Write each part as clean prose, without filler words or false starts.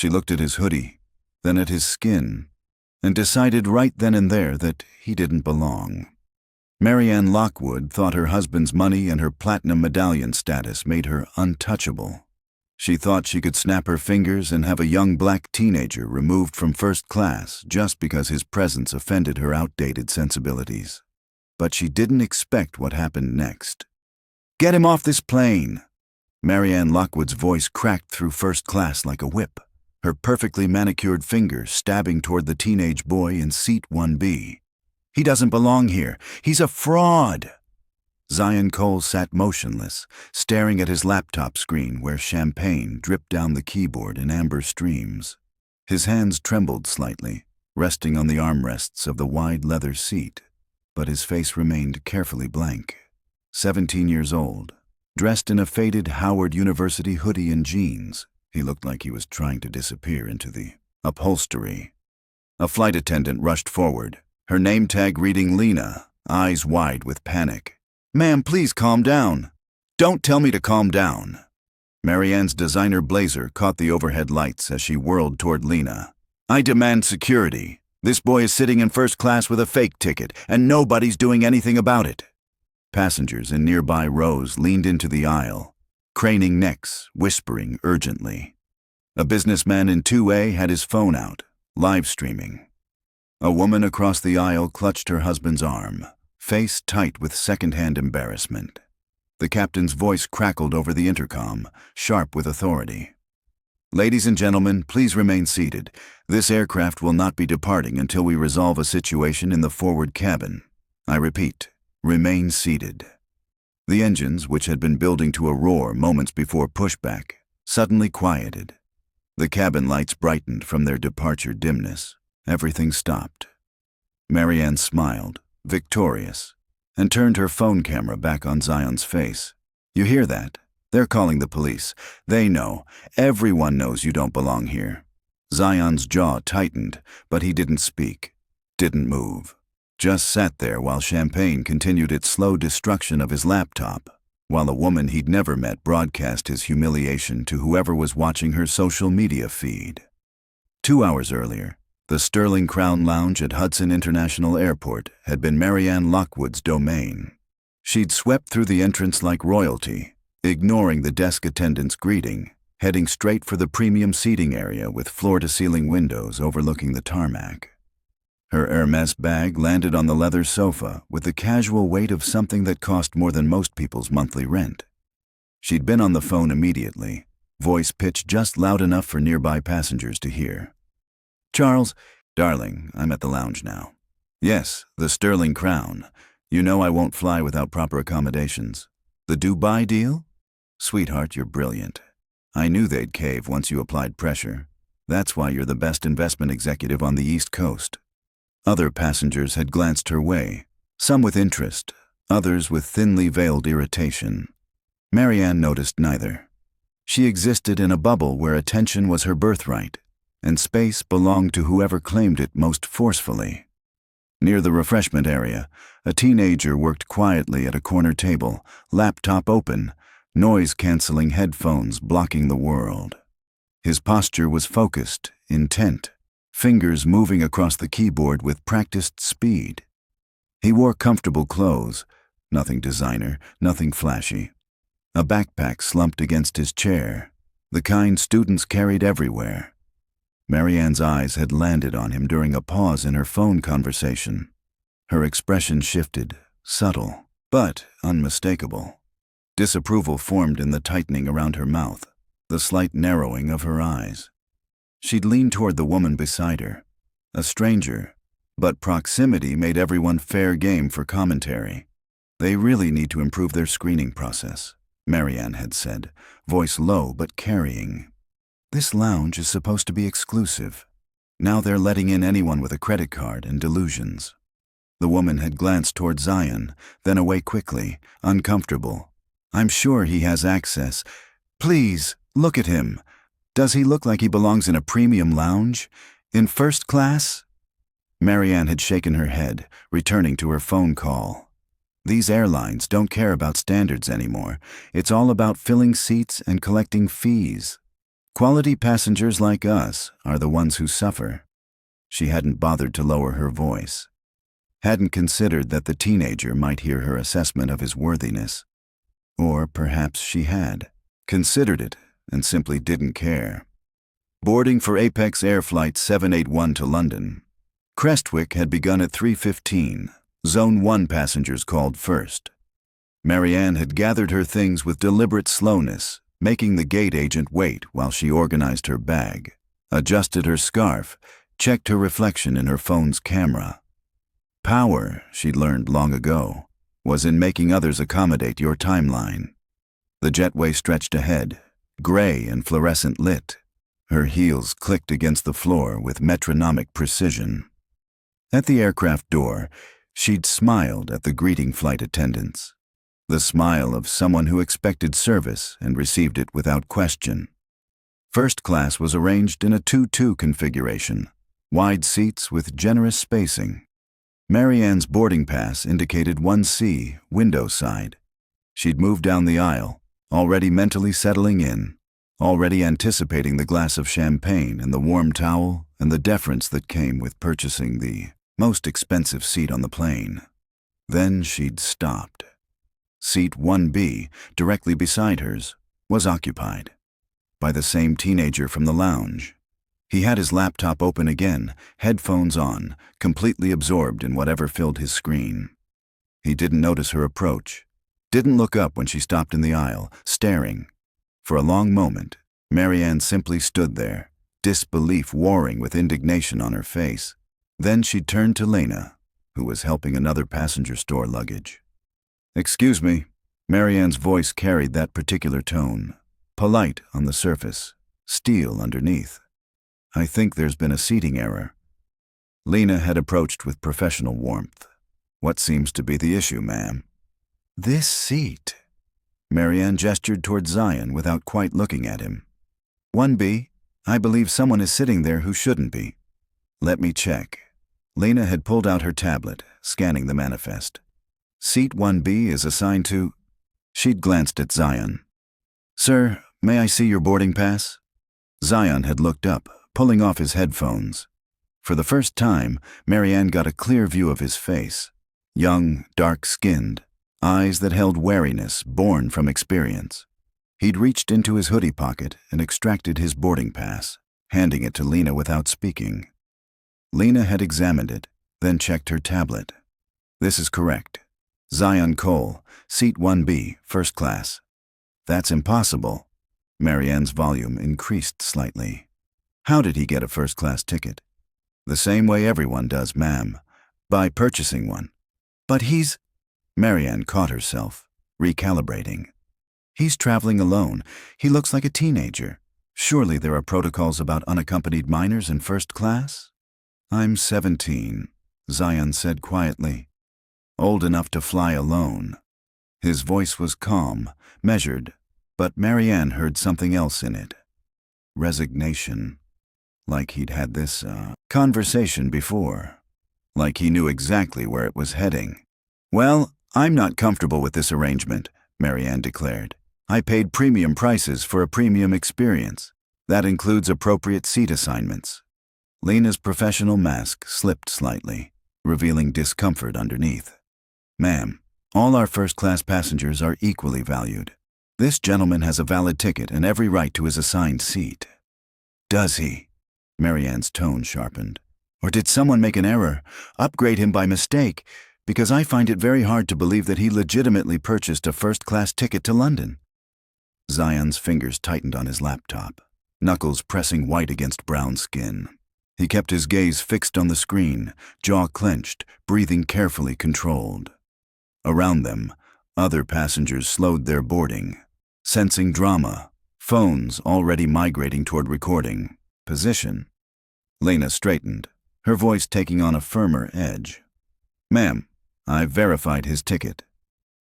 She looked at his hoodie, then at his skin, and decided right then and there that he didn't belong. Marianne Lockwood thought her husband's money and her platinum medallion status made her untouchable. She thought she could snap her fingers and have a young black teenager removed from first class just because his presence offended her outdated sensibilities. But she didn't expect what happened next. "Get him off this plane!" Marianne Lockwood's voice cracked through first class like a whip, her perfectly manicured finger stabbing toward the teenage boy in seat 1B. "He doesn't belong here. He's a fraud!" Zion Cole sat motionless, staring at his laptop screen where champagne dripped down the keyboard in amber streams. His hands trembled slightly, resting on the armrests of the wide leather seat, but his face remained carefully blank. 17 years old, dressed in a faded Howard University hoodie and jeans, he looked like he was trying to disappear into the upholstery. A flight attendant rushed forward, her name tag reading Lena, eyes wide with panic. "Ma'am, please calm down." "Don't tell me to calm down." Marianne's designer blazer caught the overhead lights as she whirled toward Lena. "I demand security. This boy is sitting in first class with a fake ticket, and nobody's doing anything about it." Passengers in nearby rows leaned into the aisle, craning necks, whispering urgently. A businessman in 2A had his phone out, live streaming. A woman across the aisle clutched her husband's arm, face tight with second-hand embarrassment. The captain's voice crackled over the intercom, sharp with authority. "Ladies and gentlemen, please remain seated. This aircraft will not be departing until we resolve a situation in the forward cabin. I repeat, remain seated." The engines, which had been building to a roar moments before pushback, suddenly quieted. The cabin lights brightened from their departure dimness. Everything stopped. Marianne smiled, victorious, and turned her phone camera back on Zion's face. "You hear that? They're calling the police. They know. Everyone knows you don't belong here." Zion's jaw tightened, but he didn't speak, didn't move. Just sat there while champagne continued its slow destruction of his laptop, while a woman he'd never met broadcast his humiliation to whoever was watching her social media feed. 2 hours earlier, the Sterling Crown Lounge at Hudson International Airport had been Marianne Lockwood's domain. She'd swept through the entrance like royalty, ignoring the desk attendant's greeting, heading straight for the premium seating area with floor-to-ceiling windows overlooking the tarmac. Her Hermes bag landed on the leather sofa with the casual weight of something that cost more than most people's monthly rent. She'd been on the phone immediately, voice pitched just loud enough for nearby passengers to hear. "Charles, darling, I'm at the lounge now." "Yes, the Sterling Crown. You know I won't fly without proper accommodations." "The Dubai deal?" "Sweetheart, you're brilliant. I knew they'd cave once you applied pressure. That's why you're the best investment executive on the East Coast." Other passengers had glanced her way, some with interest, others with thinly veiled irritation. Marianne noticed neither. She existed in a bubble where attention was her birthright, and space belonged to whoever claimed it most forcefully. Near the refreshment area, a teenager worked quietly at a corner table, laptop open, noise-canceling headphones blocking the world. His posture was focused, intent, fingers moving across the keyboard with practiced speed. He wore comfortable clothes, nothing designer, nothing flashy. A backpack slumped against his chair, the kind students carried everywhere. Marianne's eyes had landed on him during a pause in her phone conversation. Her expression shifted, subtle, but unmistakable. Disapproval formed in the tightening around her mouth, the slight narrowing of her eyes. She'd leaned toward the woman beside her, a stranger, but proximity made everyone fair game for commentary. "They really need to improve their screening process," Marianne had said, voice low but carrying. "This lounge is supposed to be exclusive. Now they're letting in anyone with a credit card and delusions." The woman had glanced toward Zion, then away quickly, uncomfortable. "I'm sure he has access. Please, look at him. Does he look like he belongs in a premium lounge? In first class?" Marianne had shaken her head, returning to her phone call. "These airlines don't care about standards anymore. It's all about filling seats and collecting fees." Quality passengers like us are the ones who suffer. She hadn't bothered to lower her voice. Hadn't considered that the teenager might hear her assessment of his worthiness. Or perhaps she had. Considered it and simply didn't care. Boarding for Apex Air Flight 781 to London. Crestwick had begun at 3:15. Zone 1 passengers called first. Marianne had gathered her things with deliberate slowness, making the gate agent wait while she organized her bag, adjusted her scarf, checked her reflection in her phone's camera. Power, she'd learned long ago, was in making others accommodate your timeline. The jetway stretched ahead, gray and fluorescent lit. Her heels clicked against the floor with metronomic precision. At the aircraft door, she'd smiled at the greeting flight attendants. The smile of someone who expected service and received it without question. First class was arranged in a 2-2 configuration, wide seats with generous spacing. Marianne's boarding pass indicated 1C, window side. She'd moved down the aisle, already mentally settling in, already anticipating the glass of champagne and the warm towel and the deference that came with purchasing the most expensive seat on the plane. Then she'd stopped. Seat 1B, directly beside hers, was occupied by the same teenager from the lounge. He had his laptop open again, headphones on, completely absorbed in whatever filled his screen. He didn't notice her approach, didn't look up when she stopped in the aisle, staring. For a long moment, Marianne simply stood there, disbelief warring with indignation on her face. Then she turned to Lena, who was helping another passenger store luggage. "Excuse me." Marianne's voice carried that particular tone, polite on the surface, steel underneath. "I think there's been a seating error." Lena had approached with professional warmth. "What seems to be the issue, ma'am?" "This seat." Marianne gestured toward Zion without quite looking at him. 1B, I believe someone is sitting there who shouldn't be." "Let me check." Lena had pulled out her tablet, scanning the manifest. "Seat 1B is assigned to..." She'd glanced at Zion. "Sir, may I see your boarding pass?" Zion had looked up, pulling off his headphones. For the first time, Marianne got a clear view of his face. Young, dark-skinned, eyes that held wariness born from experience. He'd reached into his hoodie pocket and extracted his boarding pass, handing it to Lena without speaking. Lena had examined it, then checked her tablet. "This is correct. Zion Cole, seat 1B, first class." "That's impossible." Marianne's volume increased slightly. "How did he get a first-class ticket?" "The same way everyone does, ma'am, by purchasing one." "But he's..." Marianne caught herself, recalibrating. "He's traveling alone. He looks like a teenager. Surely there are protocols about unaccompanied minors in first class?" "I'm 17, Zion said quietly. "Old enough to fly alone." His voice was calm, measured, but Marianne heard something else in it. Resignation. Like he'd had this conversation before. Like he knew exactly where it was heading. "Well, I'm not comfortable with this arrangement," Marianne declared. "I paid premium prices for a premium experience. That includes appropriate seat assignments." Lena's professional mask slipped slightly, revealing discomfort underneath. "Ma'am, all our first-class passengers are equally valued. This gentleman has a valid ticket and every right to his assigned seat." "Does he?" Marianne's tone sharpened. "Or did someone make an error, upgrade him by mistake? Because I find it very hard to believe that he legitimately purchased a first-class ticket to London." Zion's fingers tightened on his laptop, knuckles pressing white against brown skin. He kept his gaze fixed on the screen, jaw clenched, breathing carefully controlled. Around them, other passengers slowed their boarding, sensing drama, phones already migrating toward recording. Position. Lena straightened, her voice taking on a firmer edge. "Ma'am, I've verified his ticket.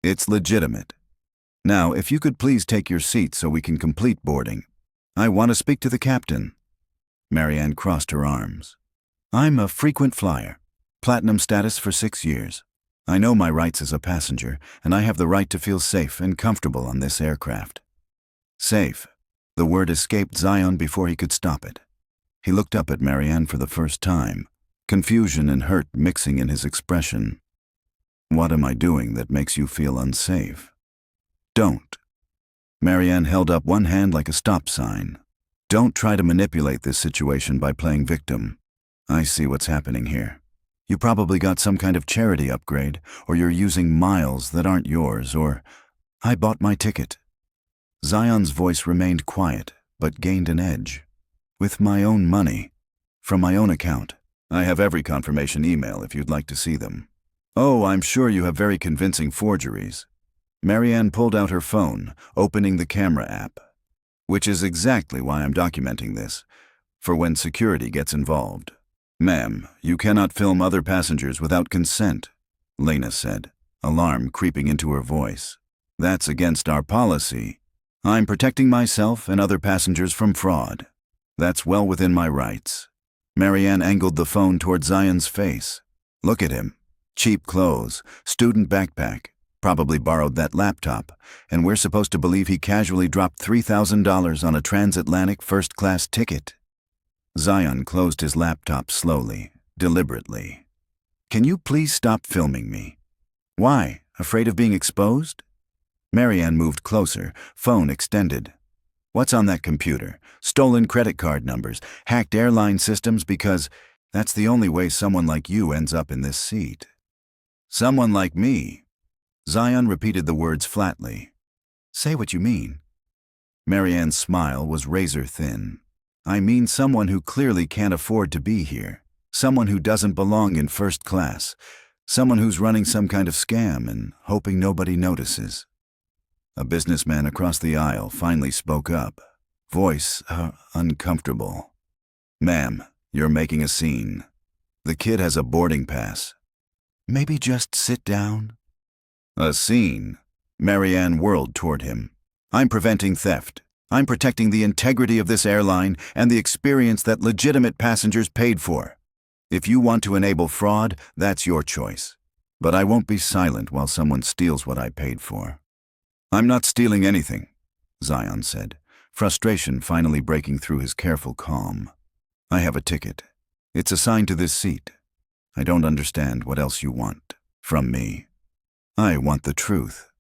It's legitimate. Now, if you could please take your seat so we can complete boarding. I want to speak to the captain." Marianne crossed her arms. "I'm a frequent flyer, platinum status for 6 years. I know my rights as a passenger, and I have the right to feel safe and comfortable on this aircraft." "Safe." The word escaped Zion before he could stop it. He looked up at Marianne for the first time, confusion and hurt mixing in his expression. What am I doing that makes you feel unsafe? Don't. Marianne held up one hand like a stop sign. Don't try to manipulate this situation by playing victim. I see what's happening here. You probably got some kind of charity upgrade, or you're using miles that aren't yours, or I bought my ticket. Zion's voice remained quiet, but gained an edge. With my own money. From my own account. I have every confirmation email if you'd like to see them. Oh, I'm sure you have very convincing forgeries. Marianne pulled out her phone, opening the camera app. Which is exactly why I'm documenting this, for when security gets involved. Ma'am, you cannot film other passengers without consent, Lena said, alarm creeping into her voice. That's against our policy. I'm protecting myself and other passengers from fraud. That's well within my rights. Marianne angled the phone toward Zion's face. Look at him. Cheap clothes, student backpack, probably borrowed that laptop, and we're supposed to believe he casually dropped $3,000 on a transatlantic first-class ticket. Zion closed his laptop slowly, deliberately. Can you please stop filming me? Why? Afraid of being exposed? Marianne moved closer, phone extended. What's on that computer? Stolen credit card numbers, hacked airline systems, because that's the only way someone like you ends up in this seat. Someone like me? Zion repeated the words flatly. Say what you mean. Marianne's smile was razor thin. I mean someone who clearly can't afford to be here. Someone who doesn't belong in first class. Someone who's running some kind of scam and hoping nobody notices. A businessman across the aisle finally spoke up, voice uncomfortable. Ma'am, you're making a scene. The kid has a boarding pass. Maybe just sit down? A scene? Marianne whirled toward him. I'm preventing theft. I'm protecting the integrity of this airline and the experience that legitimate passengers paid for. If you want to enable fraud, that's your choice. But I won't be silent while someone steals what I paid for. I'm not stealing anything, Zion said, frustration finally breaking through his careful calm. I have a ticket. It's assigned to this seat. I don't understand what else you want from me. I want the truth.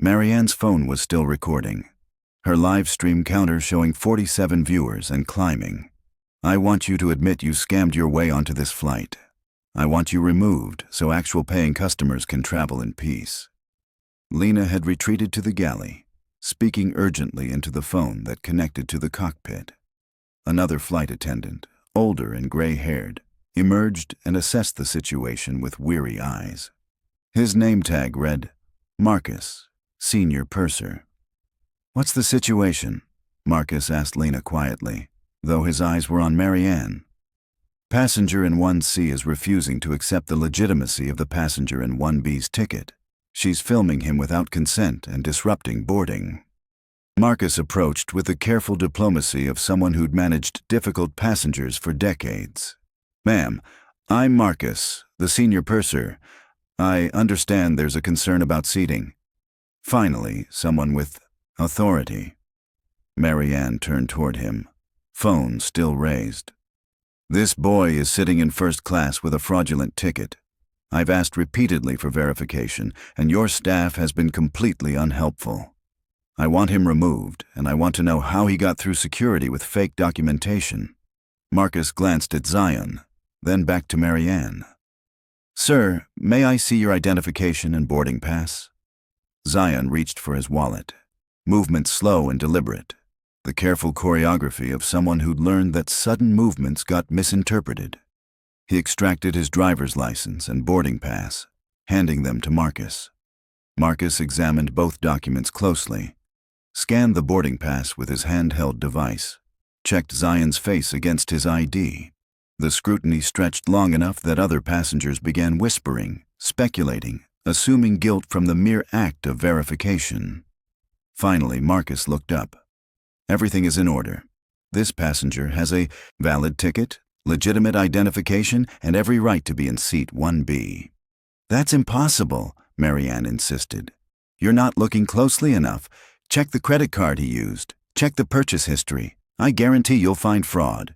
Marianne's phone was still recording, her live stream counter showing 47 viewers and climbing. I want you to admit you scammed your way onto this flight. I want you removed so actual paying customers can travel in peace. Lena had retreated to the galley, speaking urgently into the phone that connected to the cockpit. Another flight attendant, older and gray-haired, emerged and assessed the situation with weary eyes. His name tag read, Marcus, Senior Purser. What's the situation? Marcus asked Lena quietly, though his eyes were on Marianne. Passenger in 1C is refusing to accept the legitimacy of the passenger in 1B's ticket. She's filming him without consent and disrupting boarding. Marcus approached with the careful diplomacy of someone who'd managed difficult passengers for decades. Ma'am, I'm Marcus, the Senior Purser. I understand there's a concern about seating. Finally, someone with authority. Marianne turned toward him, phone still raised. This boy is sitting in first class with a fraudulent ticket. I've asked repeatedly for verification, and your staff has been completely unhelpful. I want him removed, and I want to know how he got through security with fake documentation. Marcus glanced at Zion, then back to Marianne. Sir, may I see your identification and boarding pass? Zion reached for his wallet, movement slow and deliberate, the careful choreography of someone who'd learned that sudden movements got misinterpreted. He extracted his driver's license and boarding pass, handing them to Marcus. Marcus examined both documents closely, scanned the boarding pass with his handheld device, checked Zion's face against his ID. The scrutiny stretched long enough that other passengers began whispering, speculating, assuming guilt from the mere act of verification. Finally, Marcus looked up. Everything is in order. This passenger has a valid ticket, legitimate identification, and every right to be in seat 1B. That's impossible, Marianne insisted. You're not looking closely enough. Check the credit card he used. Check the purchase history. I guarantee you'll find fraud.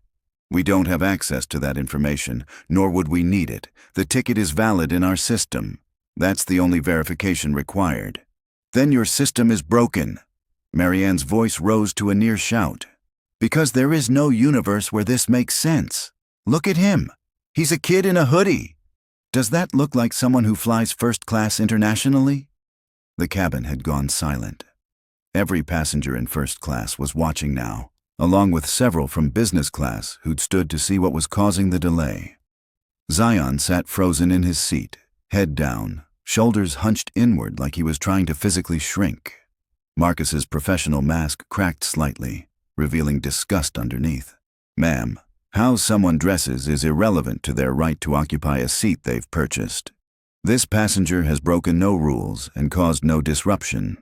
We don't have access to that information, nor would we need it. The ticket is valid in our system. That's the only verification required. Then your system is broken. Marianne's voice rose to a near shout. Because there is no universe where this makes sense. Look at him. He's a kid in a hoodie. Does that look like someone who flies first class internationally? The cabin had gone silent. Every passenger in first class was watching now, along with several from business class who'd stood to see what was causing the delay. Zion sat frozen in his seat, head down, shoulders hunched inward like he was trying to physically shrink. Marcus's professional mask cracked slightly, revealing disgust underneath. Ma'am, how someone dresses is irrelevant to their right to occupy a seat they've purchased. This passenger has broken no rules and caused no disruption.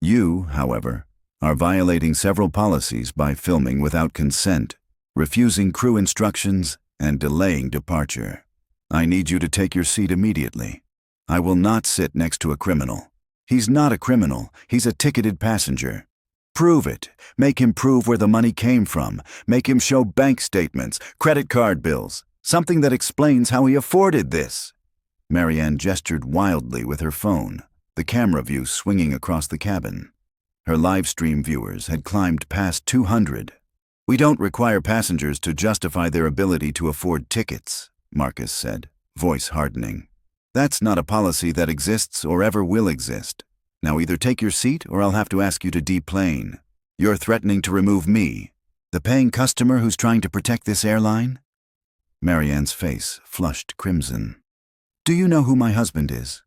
You, however, are violating several policies by filming without consent, refusing crew instructions, and delaying departure. I need you to take your seat immediately. I will not sit next to a criminal. He's not a criminal, he's a ticketed passenger. Prove it. Make him prove where the money came from. Make him show bank statements, credit card bills, something that explains how he afforded this. Marianne gestured wildly with her phone, the camera view swinging across the cabin. Her live stream viewers had climbed past 200. We don't require passengers to justify their ability to afford tickets, Marcus said, voice hardening. That's not a policy that exists or ever will exist. Now either take your seat or I'll have to ask you to deplane. You're threatening to remove me, the paying customer who's trying to protect this airline? Marianne's face flushed crimson. Do you know who my husband is?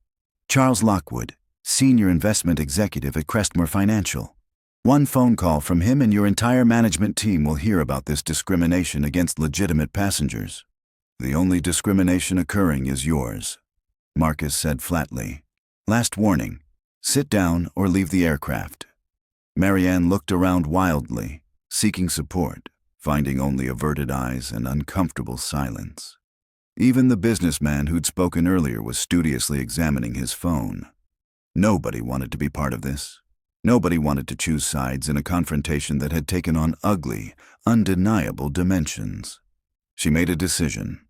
Charles Lockwood, senior investment executive at Crestmore Financial. One phone call from him and your entire management team will hear about this discrimination against legitimate passengers. The only discrimination occurring is yours, Marcus said flatly. Last warning. Sit down or leave the aircraft. Marianne looked around wildly, seeking support, finding only averted eyes and uncomfortable silence. Even the businessman who'd spoken earlier was studiously examining his phone. Nobody wanted to be part of this. Nobody wanted to choose sides in a confrontation that had taken on ugly, undeniable dimensions. She made a decision,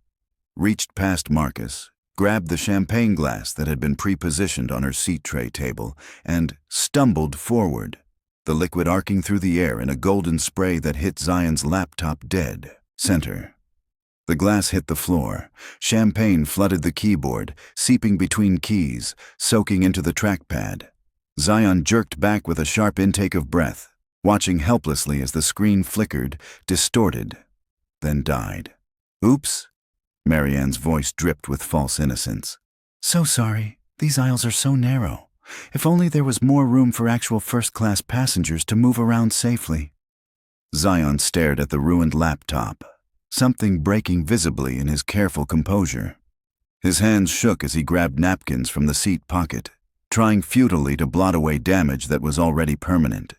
reached past Marcus, grabbed the champagne glass that had been pre-positioned on her seat tray table, and stumbled forward, the liquid arcing through the air in a golden spray that hit Zion's laptop dead center. The glass hit the floor. Champagne flooded the keyboard, seeping between keys, soaking into the trackpad. Zion jerked back with a sharp intake of breath, watching helplessly as the screen flickered, distorted, then died. Oops. Marianne's voice dripped with false innocence. So sorry. These aisles are so narrow. If only there was more room for actual first-class passengers to move around safely. Zion stared at the ruined laptop, something breaking visibly in his careful composure. His hands shook as he grabbed napkins from the seat pocket, trying futilely to blot away damage that was already permanent.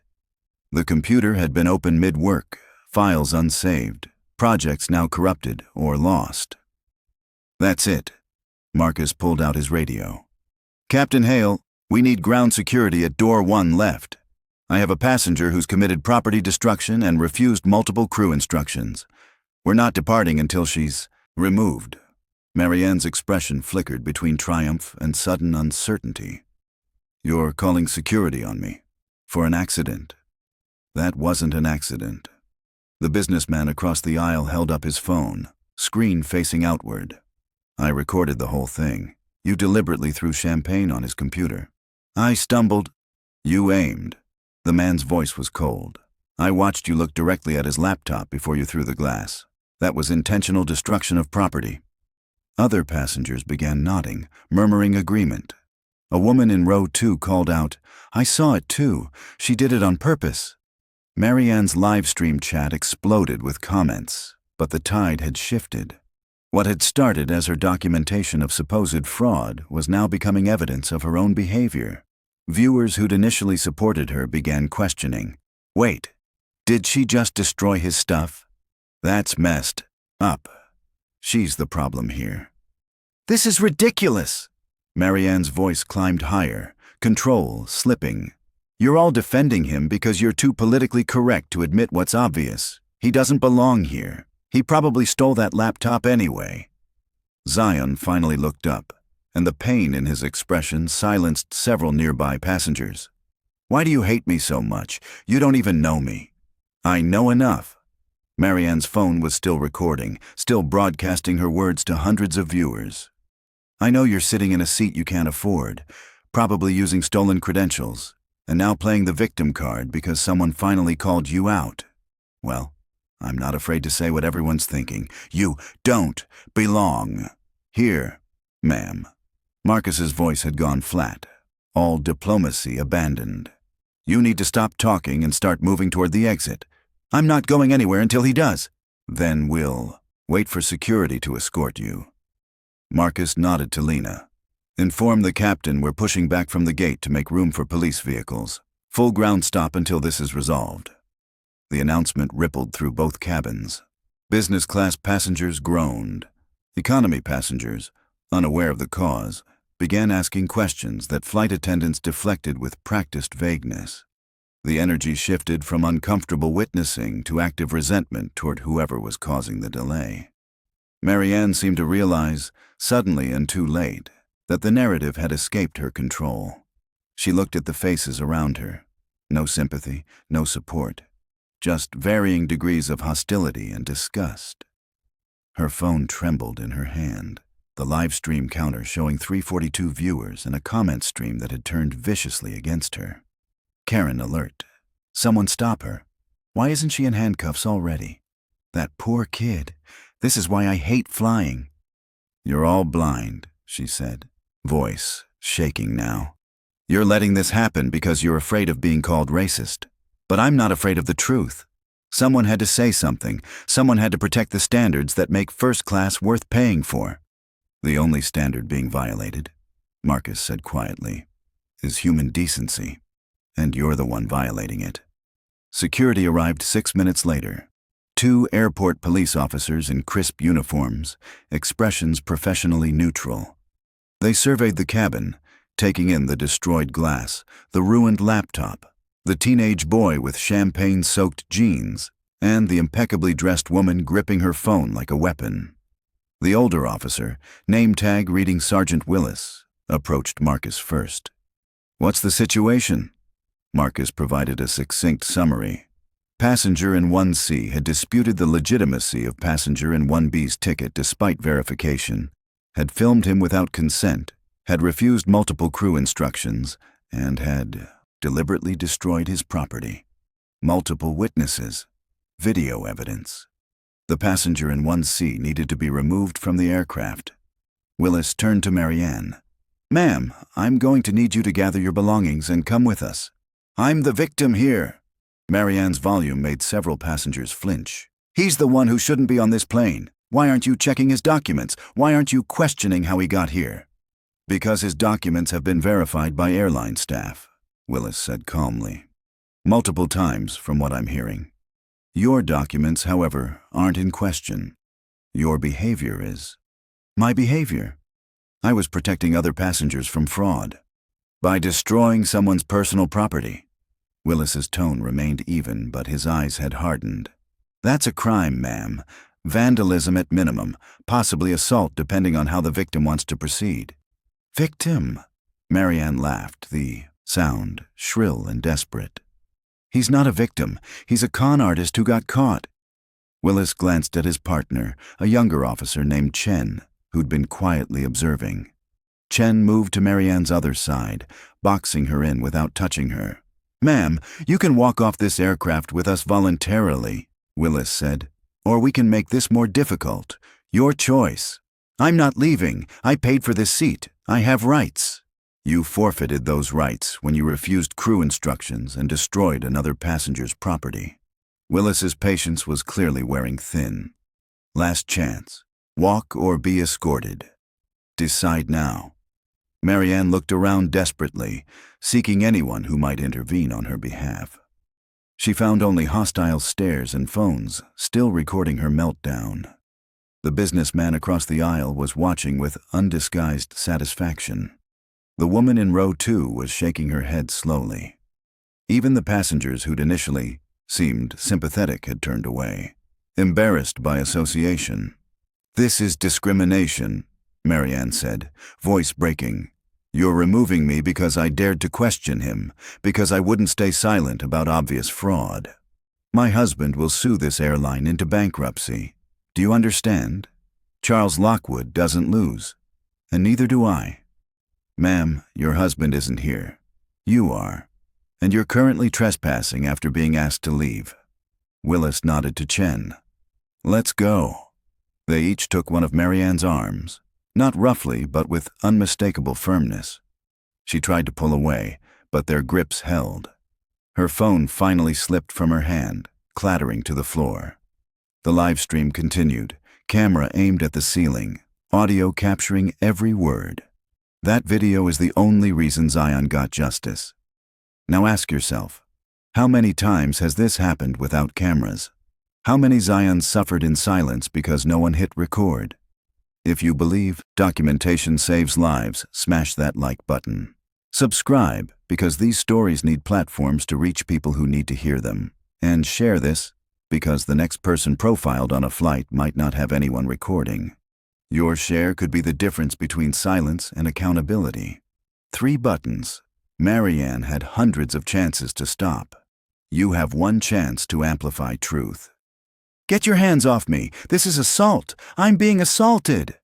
The computer had been open mid-work, files unsaved, projects now corrupted or lost. That's it. Marcus pulled out his radio. Captain Hale, we need ground security at door 1 left. I have a passenger who's committed property destruction and refused multiple crew instructions. We're not departing until she's removed. Marianne's expression flickered between triumph and sudden uncertainty. You're calling security on me. For an accident. That wasn't an accident. The businessman across the aisle held up his phone, screen facing outward. I recorded the whole thing. You deliberately threw champagne on his computer. I stumbled. You aimed. The man's voice was cold. I watched you look directly at his laptop before you threw the glass. That was intentional destruction of property. Other passengers began nodding, murmuring agreement. A woman in row 2 called out, I saw it too. She did it on purpose. Marianne's live stream chat exploded with comments, but the tide had shifted. What had started as her documentation of supposed fraud was now becoming evidence of her own behavior. Viewers who'd initially supported her began questioning, wait, did she just destroy his stuff? That's messed up. She's the problem here. This is ridiculous! Marianne's voice climbed higher, control slipping. You're all defending him because you're too politically correct to admit what's obvious. He doesn't belong here. He probably stole that laptop anyway. Zion finally looked up, and the pain in his expression silenced several nearby passengers. Why do you hate me so much? You don't even know me. I know enough. Marianne's phone was still recording, still broadcasting her words to hundreds of viewers. I know you're sitting in a seat you can't afford, probably using stolen credentials, and now playing the victim card because someone finally called you out. Well, I'm not afraid to say what everyone's thinking. You don't belong here, ma'am. Marcus's voice had gone flat, all diplomacy abandoned. You need to stop talking and start moving toward the exit. I'm not going anywhere until he does. Then we'll wait for security to escort you. Marcus nodded to Lena. Inform the captain we're pushing back from the gate to make room for police vehicles. Full ground stop until this is resolved. The announcement rippled through both cabins. Business class passengers groaned. Economy passengers, unaware of the cause, began asking questions that flight attendants deflected with practiced vagueness. The energy shifted from uncomfortable witnessing to active resentment toward whoever was causing the delay. Marianne seemed to realize, suddenly and too late, that the narrative had escaped her control. She looked at the faces around her. No sympathy, no support. Just varying degrees of hostility and disgust. Her phone trembled in her hand, the live stream counter showing 342 viewers and a comment stream that had turned viciously against her. Karen alert. Someone stop her. Why isn't she in handcuffs already? That poor kid. This is why I hate flying. You're all blind, she said, voice shaking now. You're letting this happen because you're afraid of being called racist. But I'm not afraid of the truth. Someone had to say something. Someone had to protect the standards that make first class worth paying for. The only standard being violated, Marcus said quietly, is human decency. And you're the one violating it. Security arrived 6 minutes later. 2 airport police officers in crisp uniforms, expressions professionally neutral. They surveyed the cabin, taking in the destroyed glass, the ruined laptop, the teenage boy with champagne-soaked jeans, and the impeccably dressed woman gripping her phone like a weapon. The older officer, name tag reading Sergeant Willis, approached Marcus first. What's the situation? Marcus provided a succinct summary. Passenger in 1C had disputed the legitimacy of passenger in 1B's ticket despite verification, had filmed him without consent, had refused multiple crew instructions, and had deliberately destroyed his property. Multiple witnesses. Video evidence. The passenger in 1C needed to be removed from the aircraft. Willis turned to Marianne. Ma'am, I'm going to need you to gather your belongings and come with us. I'm the victim here. Marianne's volume made several passengers flinch. He's the one who shouldn't be on this plane. Why aren't you checking his documents? Why aren't you questioning how he got here? Because his documents have been verified by airline staff, Willis said calmly. Multiple times, from what I'm hearing. Your documents, however, aren't in question. Your behavior is. My behavior? I was protecting other passengers from fraud. By destroying someone's personal property. Willis's tone remained even, but his eyes had hardened. That's a crime, ma'am. Vandalism at minimum, possibly assault depending on how the victim wants to proceed. Victim? Marianne laughed, the sound shrill and desperate. He's not a victim. He's a con artist who got caught. Willis glanced at his partner, a younger officer named Chen, who'd been quietly observing. Chen moved to Marianne's other side, boxing her in without touching her. Ma'am, you can walk off this aircraft with us voluntarily, Willis said, or we can make this more difficult. Your choice. I'm not leaving. I paid for this seat. I have rights. You forfeited those rights when you refused crew instructions and destroyed another passenger's property. Willis's patience was clearly wearing thin. Last chance. Walk or be escorted. Decide now. Marianne looked around desperately, seeking anyone who might intervene on her behalf. She found only hostile stares and phones, still recording her meltdown. The businessman across the aisle was watching with undisguised satisfaction. The woman in row 2 was shaking her head slowly. Even the passengers who'd initially seemed sympathetic had turned away, embarrassed by association. "This is discrimination," Marianne said, voice breaking. "You're removing me because I dared to question him, because I wouldn't stay silent about obvious fraud. My husband will sue this airline into bankruptcy. Do you understand? Charles Lockwood doesn't lose, and neither do I. Ma'am, your husband isn't here. You are, and you're currently trespassing after being asked to leave." Willis nodded to Chen. "Let's go." They each took one of Marianne's arms, not roughly but with unmistakable firmness. She tried to pull away, but their grips held. Her phone finally slipped from her hand, clattering to the floor. The live stream continued, camera aimed at the ceiling, audio capturing every word. That video is the only reason Zion got justice. Now ask yourself, how many times has this happened without cameras? How many Zions suffered in silence because no one hit record? If you believe documentation saves lives, smash that like button. Subscribe, because these stories need platforms to reach people who need to hear them. And share this, because the next person profiled on a flight might not have anyone recording. Your share could be the difference between silence and accountability. 3 buttons. Marianne had hundreds of chances to stop. You have 1 chance to amplify truth. "Get your hands off me! This is assault! I'm being assaulted!"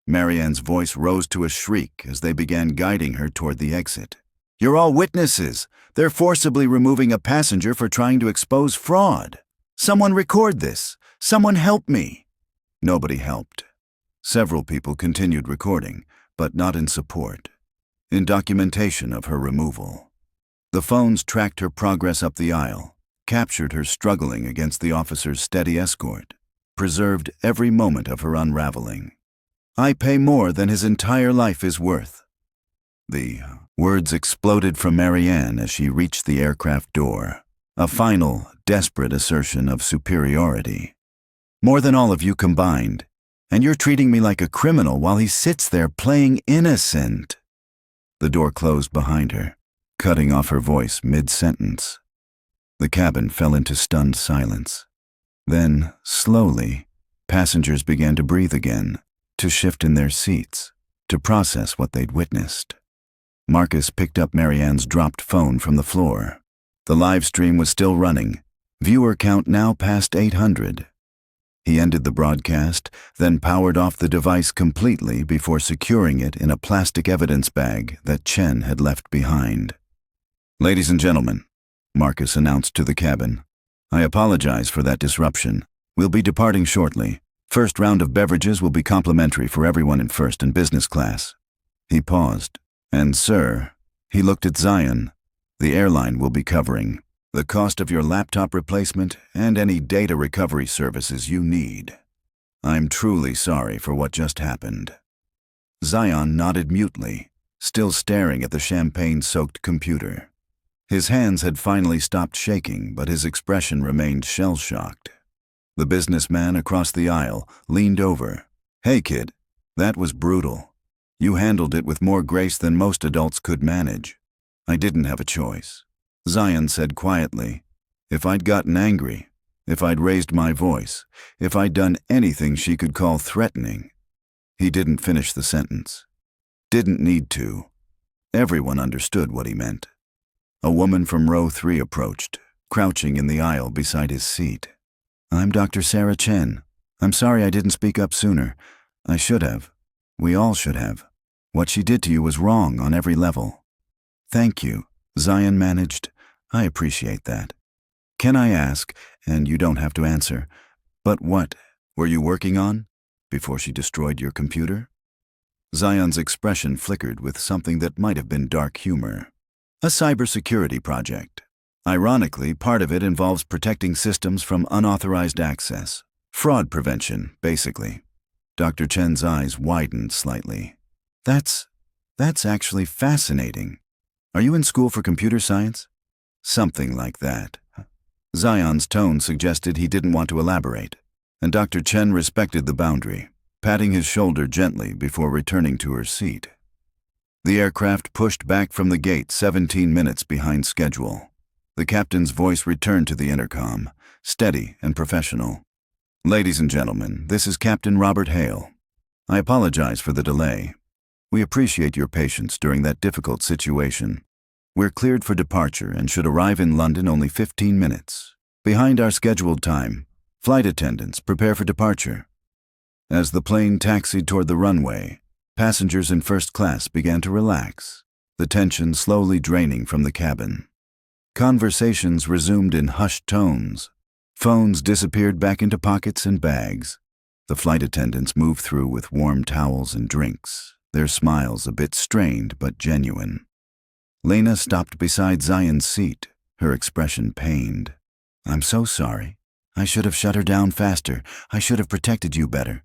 Marianne's voice rose to a shriek as they began guiding her toward the exit. "You're all witnesses! They're forcibly removing a passenger for trying to expose fraud! Someone record this! Someone help me!" Nobody helped. Several people continued recording, but not in support, in documentation of her removal. The phones tracked her progress up the aisle, captured her struggling against the officer's steady escort, preserved every moment of her unraveling. "I pay more than his entire life is worth." The words exploded from Marianne as she reached the aircraft door, a final, desperate assertion of superiority. "More than all of you combined, and you're treating me like a criminal while he sits there playing innocent." The door closed behind her, cutting off her voice mid-sentence. The cabin fell into stunned silence. Then, slowly, passengers began to breathe again, to shift in their seats, to process what they'd witnessed. Marcus picked up Marianne's dropped phone from the floor. The live stream was still running, viewer count now past 800. He ended the broadcast, then powered off the device completely before securing it in a plastic evidence bag that Chen had left behind. "Ladies and gentlemen," Marcus announced to the cabin, "I apologize for that disruption. We'll be departing shortly. First round of beverages will be complimentary for everyone in first and business class." He paused. "And sir," he looked at Zion, "the airline will be covering the cost of your laptop replacement and any data recovery services you need. I'm truly sorry for what just happened." Zion nodded mutely, still staring at the champagne-soaked computer. His hands had finally stopped shaking, but his expression remained shell-shocked. The businessman across the aisle leaned over. "Hey, kid, that was brutal. You handled it with more grace than most adults could manage." "I didn't have a choice," Zion said quietly. "If I'd gotten angry, if I'd raised my voice, if I'd done anything she could call threatening." He didn't finish the sentence. Didn't need to. Everyone understood what he meant. A woman from row 3 approached, crouching in the aisle beside his seat. "I'm Dr. Sarah Chen. I'm sorry I didn't speak up sooner. I should have. We all should have. What she did to you was wrong on every level." "Thank you," Zion managed. "I appreciate that. Can I ask, and you don't have to answer, but what were you working on before she destroyed your computer?" Zion's expression flickered with something that might have been dark humor. "A cybersecurity project. Ironically, part of it involves protecting systems from unauthorized access. Fraud prevention, basically." Dr. Chen's eyes widened slightly. That's actually fascinating. Are you in school for computer science?" "Something like that." Zion's tone suggested he didn't want to elaborate, and Dr. Chen respected the boundary, patting his shoulder gently before returning to her seat. The aircraft pushed back from the gate 17 minutes behind schedule. The captain's voice returned to the intercom, steady and professional. "Ladies and gentlemen, this is Captain Robert Hale. I apologize for the delay. We appreciate your patience during that difficult situation. We're cleared for departure and should arrive in London only 15 minutes. Behind our scheduled time. Flight attendants, prepare for departure." As the plane taxied toward the runway, passengers in first class began to relax, the tension slowly draining from the cabin. Conversations resumed in hushed tones. Phones disappeared back into pockets and bags. The flight attendants moved through with warm towels and drinks, their smiles a bit strained but genuine. Lena stopped beside Zion's seat, her expression pained. "I'm so sorry. I should have shut her down faster. I should have protected you better."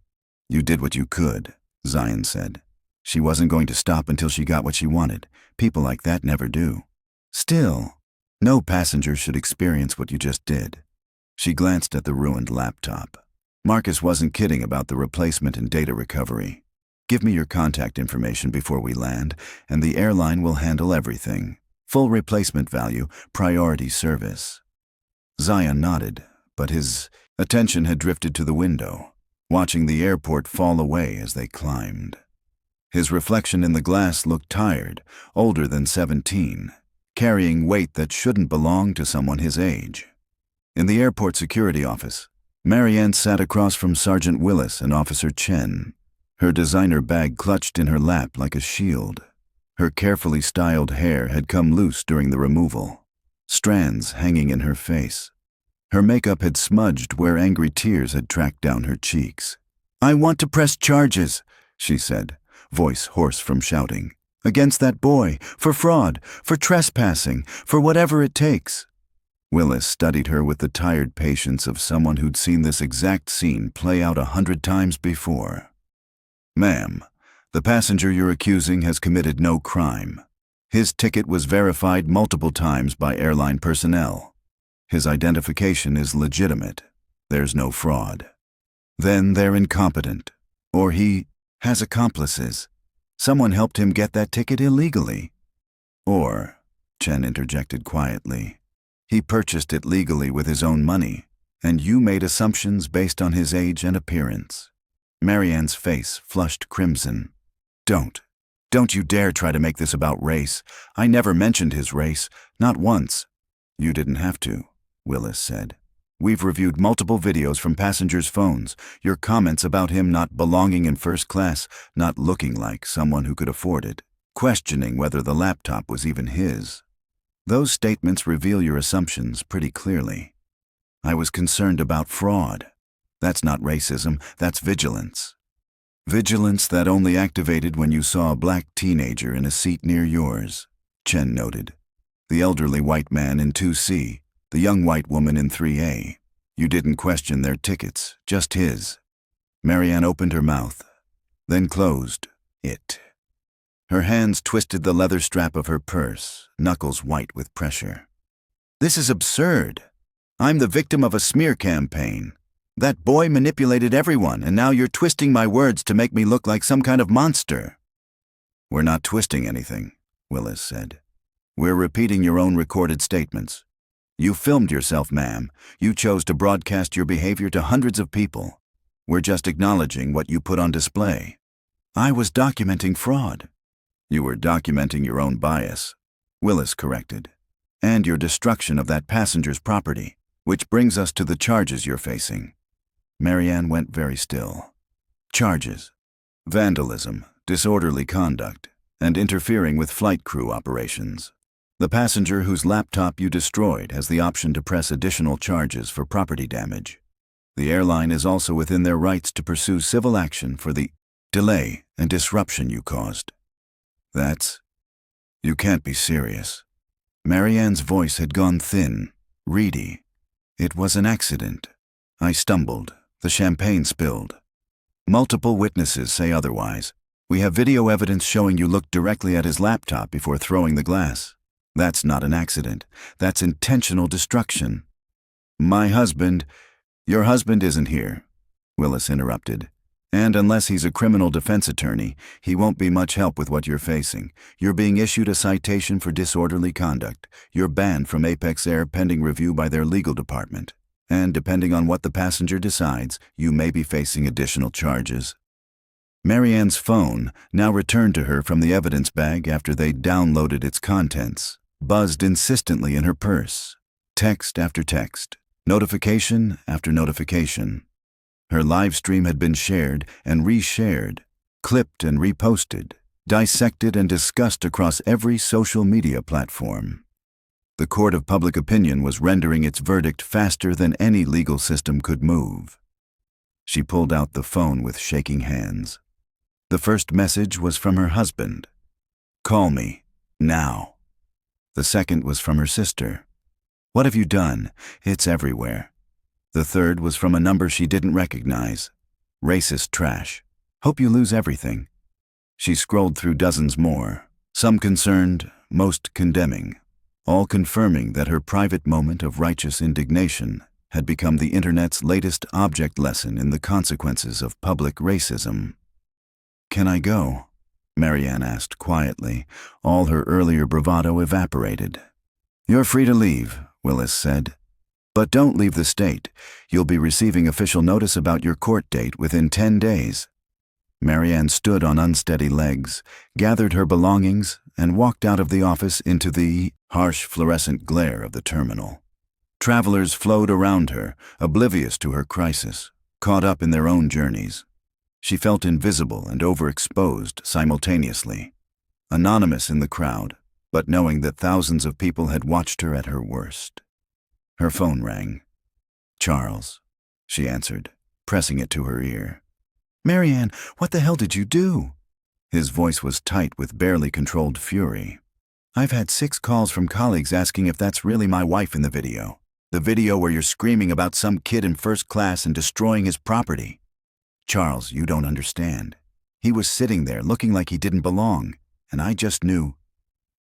"You did what you could," Zion said. "She wasn't going to stop until she got what she wanted. People like that never do. Still, no passenger should experience what you just did." She glanced at the ruined laptop. "Marcus wasn't kidding about the replacement and data recovery. Give me your contact information before we land, and the airline will handle everything. Full replacement value, priority service." Zion nodded, but his attention had drifted to the window, watching the airport fall away as they climbed. His reflection in the glass looked tired, older than 17, carrying weight that shouldn't belong to someone his age. In the airport security office, Marianne sat across from Sergeant Willis and Officer Chen, her designer bag clutched in her lap like a shield. Her carefully styled hair had come loose during the removal, strands hanging in her face. Her makeup had smudged where angry tears had tracked down her cheeks. "I want to press charges," she said, voice hoarse from shouting. "Against that boy, for fraud, for trespassing, for whatever it takes." Willis studied her with the tired patience of someone who'd seen this exact scene play out 100 times before. "Ma'am, the passenger you're accusing has committed no crime. His ticket was verified multiple times by airline personnel. His identification is legitimate. There's no fraud. Then they're incompetent. Or he has accomplices. Someone helped him get that ticket illegally. Or," Chen interjected quietly, "he purchased it legally with his own money, and you made assumptions based on his age and appearance." Marianne's face flushed crimson. Don't you dare try to make this about race. I never mentioned his race, not once." "You didn't have to," Willis said. "We've reviewed multiple videos from passengers' phones. Your comments about him not belonging in first class, not looking like someone who could afford it, questioning whether the laptop was even his. Those statements reveal your assumptions pretty clearly. I was concerned about fraud. That's not racism, that's vigilance. Vigilance that only activated when you saw a black teenager in a seat near yours," Chen noted. "The elderly white man in 2C, the young white woman in 3A. You didn't question their tickets, just his." Marianne opened her mouth, then closed it. Her hands twisted the leather strap of her purse, knuckles white with pressure. "This is absurd. I'm the victim of a smear campaign. That boy manipulated everyone, and now you're twisting my words to make me look like some kind of monster." "We're not twisting anything," Willis said. "We're repeating your own recorded statements. You filmed yourself, ma'am. You chose to broadcast your behavior to hundreds of people. We're just acknowledging what you put on display." "I was documenting fraud." "You were documenting your own bias," Willis corrected, "and your destruction of that passenger's property, which brings us to the charges you're facing." Marianne went very still. "Charges: vandalism, disorderly conduct, and interfering with flight crew operations. The passenger whose laptop you destroyed has the option to press additional charges for property damage. The airline is also within their rights to pursue civil action for the delay and disruption you caused." You can't be serious." Marianne's voice had gone thin, reedy. "It was an accident. I stumbled. The champagne spilled. Multiple witnesses say otherwise. We have video evidence showing you looked directly at his laptop before throwing the glass. That's not an accident. That's intentional destruction." "Your husband isn't here," Willis interrupted. And unless he's a criminal defense attorney, he won't be much help with what you're facing. You're being issued a citation for disorderly conduct. You're banned from Apex Air pending review by their legal department. And depending on what the passenger decides, you may be facing additional charges. Marianne's phone, now returned to her from the evidence bag after they'd downloaded its contents, buzzed insistently in her purse. Text after text, notification after notification. Her live stream had been shared and reshared, clipped and reposted, dissected and discussed across every social media platform. The court of public opinion was rendering its verdict faster than any legal system could move. She pulled out the phone with shaking hands. The first message was from her husband. "Call me, now." The second was from her sister. "What have you done? It's everywhere." The third was from a number she didn't recognize. "Racist trash. Hope you lose everything." She scrolled through dozens more, some concerned, most condemning, all confirming that her private moment of righteous indignation had become the internet's latest object lesson in the consequences of public racism. "Can I go?" Marianne asked quietly. All her earlier bravado evaporated. "You're free to leave," Willis said. "But don't leave the state. You'll be receiving official notice about your court date within 10 days. Marianne stood on unsteady legs, gathered her belongings, and walked out of the office into the harsh fluorescent glare of the terminal. Travelers flowed around her, oblivious to her crisis, caught up in their own journeys. She felt invisible and overexposed simultaneously, anonymous in the crowd, but knowing that thousands of people had watched her at her worst. Her phone rang. "Charles," she answered, pressing it to her ear. "Marianne, what the hell did you do?" His voice was tight with barely controlled fury. "I've had 6 calls from colleagues asking if that's really my wife in the video. The video where you're screaming about some kid in first class and destroying his property. Charles, you don't understand. He was sitting there looking like he didn't belong, and I just knew."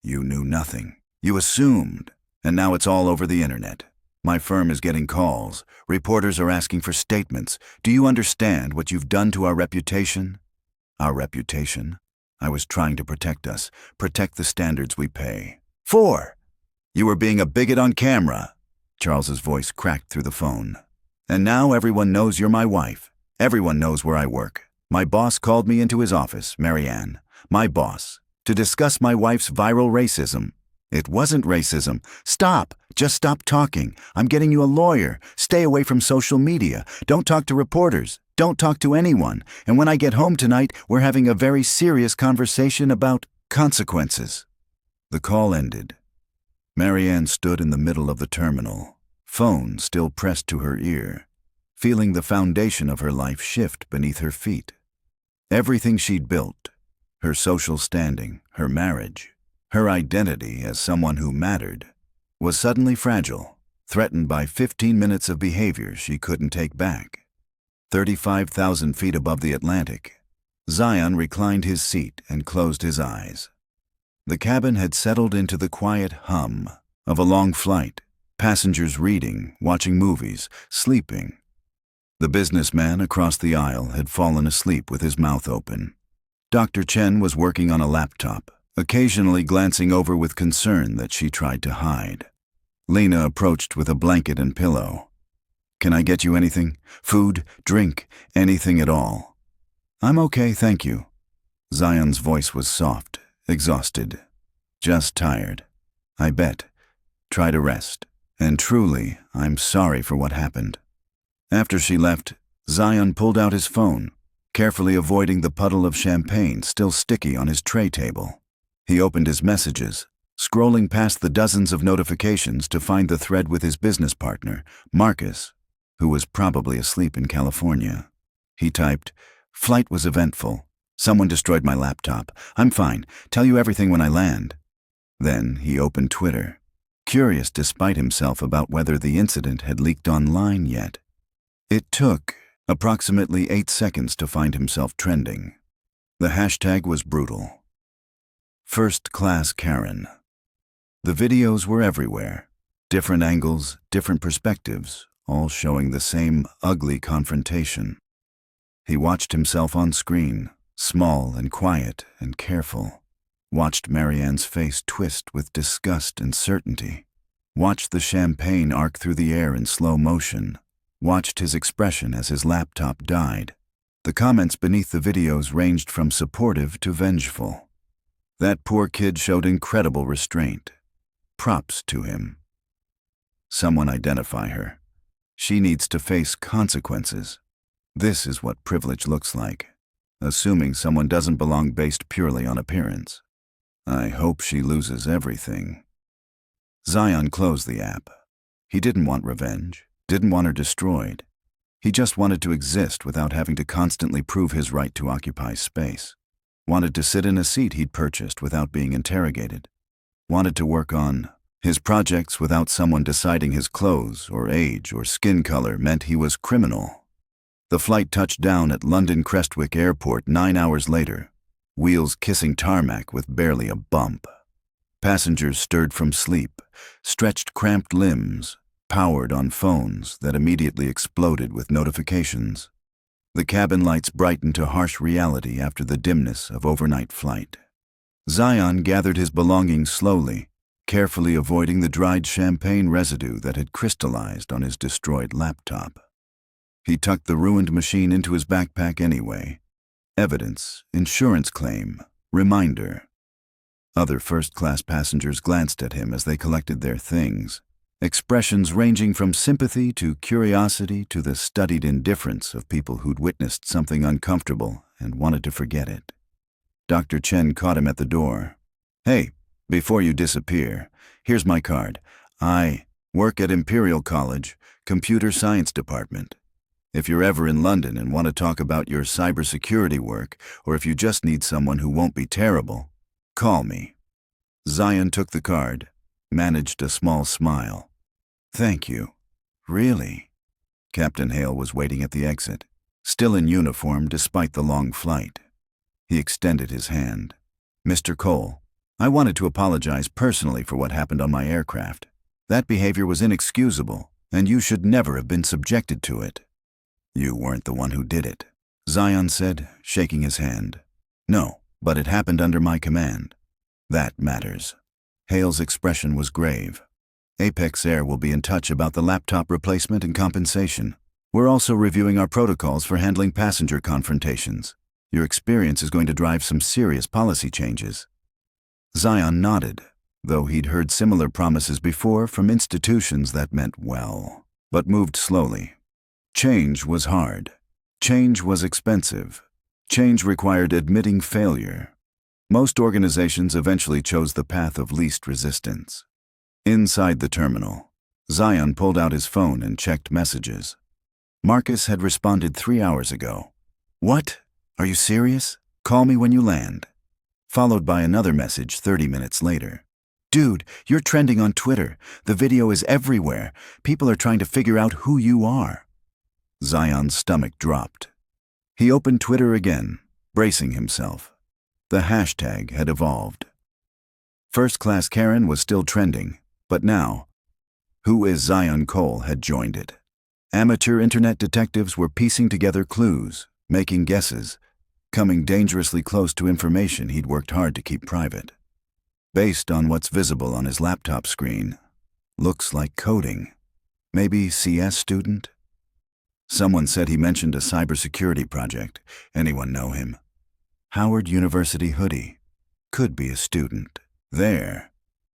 "You knew nothing. You assumed, and now it's all over the internet. My firm is getting calls. Reporters are asking for statements. Do you understand what you've done to our reputation?" "Our reputation? I was trying to protect us, protect the standards we pay." "4. You were being a bigot on camera." Charles's voice cracked through the phone. "And now everyone knows you're my wife. Everyone knows where I work. My boss called me into his office, Marianne, my boss, to discuss my wife's viral racism. It wasn't racism. Stop. Just stop talking. I'm getting you a lawyer. Stay away from social media. Don't talk to reporters. Don't talk to anyone. And when I get home tonight, we're having a very serious conversation about consequences." The call ended. Marianne stood in the middle of the terminal, phone still pressed to her ear, feeling the foundation of her life shift beneath her feet. Everything she'd built, her social standing, her marriage, her identity as someone who mattered, was suddenly fragile, threatened by 15 minutes of behavior she couldn't take back. 35,000 feet above the Atlantic, Zion reclined his seat and closed his eyes. The cabin had settled into the quiet hum of a long flight, passengers reading, watching movies, sleeping. The businessman across the aisle had fallen asleep with his mouth open. Dr. Chen was working on a laptop, occasionally glancing over with concern that she tried to hide. Lena approached with a blanket and pillow. "Can I get you anything? Food, drink, anything at all?" "I'm okay, thank you." Zion's voice was soft, exhausted. "Just tired. I bet. Try to rest. And truly, I'm sorry for what happened." After she left, Zion pulled out his phone, carefully avoiding the puddle of champagne still sticky on his tray table. He opened his messages, scrolling past the dozens of notifications to find the thread with his business partner, Marcus, who was probably asleep in California. He typed, "Flight was eventful. Someone destroyed my laptop. I'm fine. Tell you everything when I land." Then he opened Twitter, curious despite himself about whether the incident had leaked online yet. It took approximately 8 seconds to find himself trending. The hashtag was brutal. First Class Karen. The videos were everywhere. Different angles, different perspectives, all showing the same ugly confrontation. He watched himself on screen, small and quiet and careful. Watched Marianne's face twist with disgust and certainty. Watched the champagne arc through the air in slow motion. Watched his expression as his laptop died. The comments beneath the videos ranged from supportive to vengeful. That poor kid showed incredible restraint. Props to him. Someone identify her. She needs to face consequences. This is what privilege looks like, assuming someone doesn't belong based purely on appearance. I hope she loses everything. Zion closed the app. He didn't want revenge, didn't want her destroyed. He just wanted to exist without having to constantly prove his right to occupy space. Wanted to sit in a seat he'd purchased without being interrogated. Wanted to work on his projects without someone deciding his clothes or age or skin color meant he was criminal. The flight touched down at London Crestwick Airport 9 hours later, wheels kissing tarmac with barely a bump. Passengers stirred from sleep, stretched cramped limbs, powered on phones that immediately exploded with notifications. The cabin lights brightened to harsh reality after the dimness of overnight flight. Zion gathered his belongings slowly, carefully avoiding the dried champagne residue that had crystallized on his destroyed laptop. He tucked the ruined machine into his backpack anyway. Evidence, insurance claim, reminder. Other first-class passengers glanced at him as they collected their things, expressions ranging from sympathy to curiosity to the studied indifference of people who'd witnessed something uncomfortable and wanted to forget it. Dr. Chen caught him at the door. "Hey, before you disappear, here's my card. I work at Imperial College, Computer Science Department. If you're ever in London and want to talk about your cybersecurity work, or if you just need someone who won't be terrible, call me." Zion took the card, managed a small smile. "Thank you. Really?" Captain Hale was waiting at the exit, still in uniform despite the long flight. He extended his hand. "Mr. Cole, I wanted to apologize personally for what happened on my aircraft. That behavior was inexcusable, and you should never have been subjected to it." "You weren't the one who did it," Zion said, shaking his hand. "No, but it happened under my command. That matters." Hale's expression was grave. "Apex Air will be in touch about the laptop replacement and compensation. We're also reviewing our protocols for handling passenger confrontations. Your experience is going to drive some serious policy changes." Zion nodded, though he'd heard similar promises before from institutions that meant well, but moved slowly. Change was hard. Change was expensive. Change required admitting failure. Most organizations eventually chose the path of least resistance. Inside the terminal, Zion pulled out his phone and checked messages. Marcus had responded 3 hours ago. "What? Are you serious? Call me when you land." Followed by another message 30 minutes later. "Dude, you're trending on Twitter. The video is everywhere. People are trying to figure out who you are." Zion's stomach dropped. He opened Twitter again, bracing himself. The hashtag had evolved. First Class Karen was still trending, but now, "Who is Zion Cole?" had joined it. Amateur internet detectives were piecing together clues, making guesses, coming dangerously close to information he'd worked hard to keep private. Based on what's visible on his laptop screen, looks like coding. Maybe CS student? Someone said he mentioned a cybersecurity project. Anyone know him? Howard University hoodie. Could be a student. There.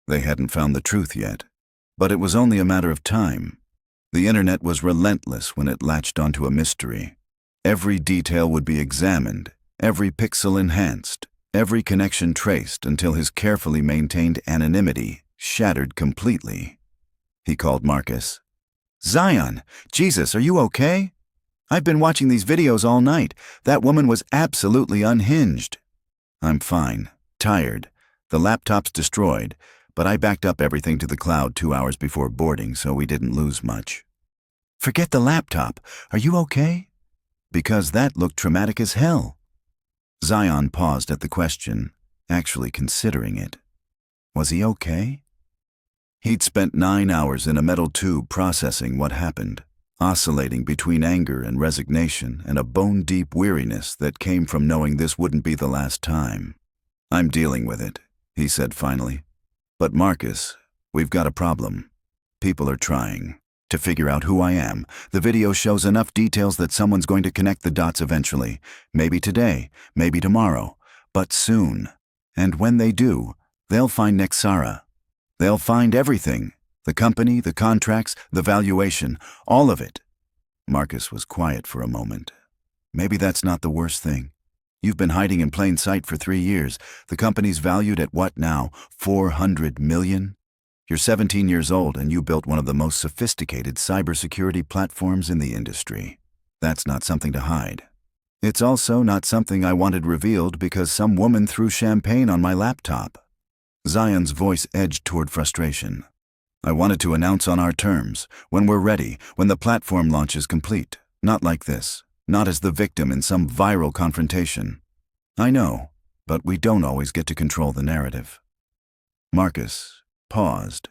They hadn't found the truth yet. But it was only a matter of time. The internet was relentless when it latched onto a mystery. Every detail would be examined, every pixel enhanced, every connection traced until his carefully maintained anonymity shattered completely. He called Marcus. "Zion, Jesus, are you okay? I've been watching these videos all night. That woman was absolutely unhinged." "I'm fine. Tired. The laptop's destroyed, but I backed up everything to the cloud 2 hours before boarding, so we didn't lose much." "Forget the laptop. Are you okay?" "Because that looked traumatic as hell." Zion paused at the question, actually considering it. Was he okay? He'd spent 9 hours in a metal tube processing what happened, oscillating between anger and resignation and a bone-deep weariness that came from knowing this wouldn't be the last time. "I'm dealing with it," he said finally. "But Marcus, we've got a problem. People are trying to figure out who I am. The video shows enough details that someone's going to connect the dots eventually. Maybe today, maybe tomorrow, but soon. And when they do, they'll find Nexara. They'll find everything. The company, the contracts, the valuation, all of it." Marcus was quiet for a moment. "Maybe that's not the worst thing. You've been hiding in plain sight for 3 years. The company's valued at what now? 400 million? You're 17 years old and you built one of the most sophisticated cybersecurity platforms in the industry. That's not something to hide. It's also not something I wanted revealed because some woman threw champagne on my laptop." Zion's voice edged toward frustration. "I wanted to announce on our terms, when we're ready, when the platform launch is complete. Not like this, not as the victim in some viral confrontation. I know, but we don't always get to control the narrative." Marcus paused.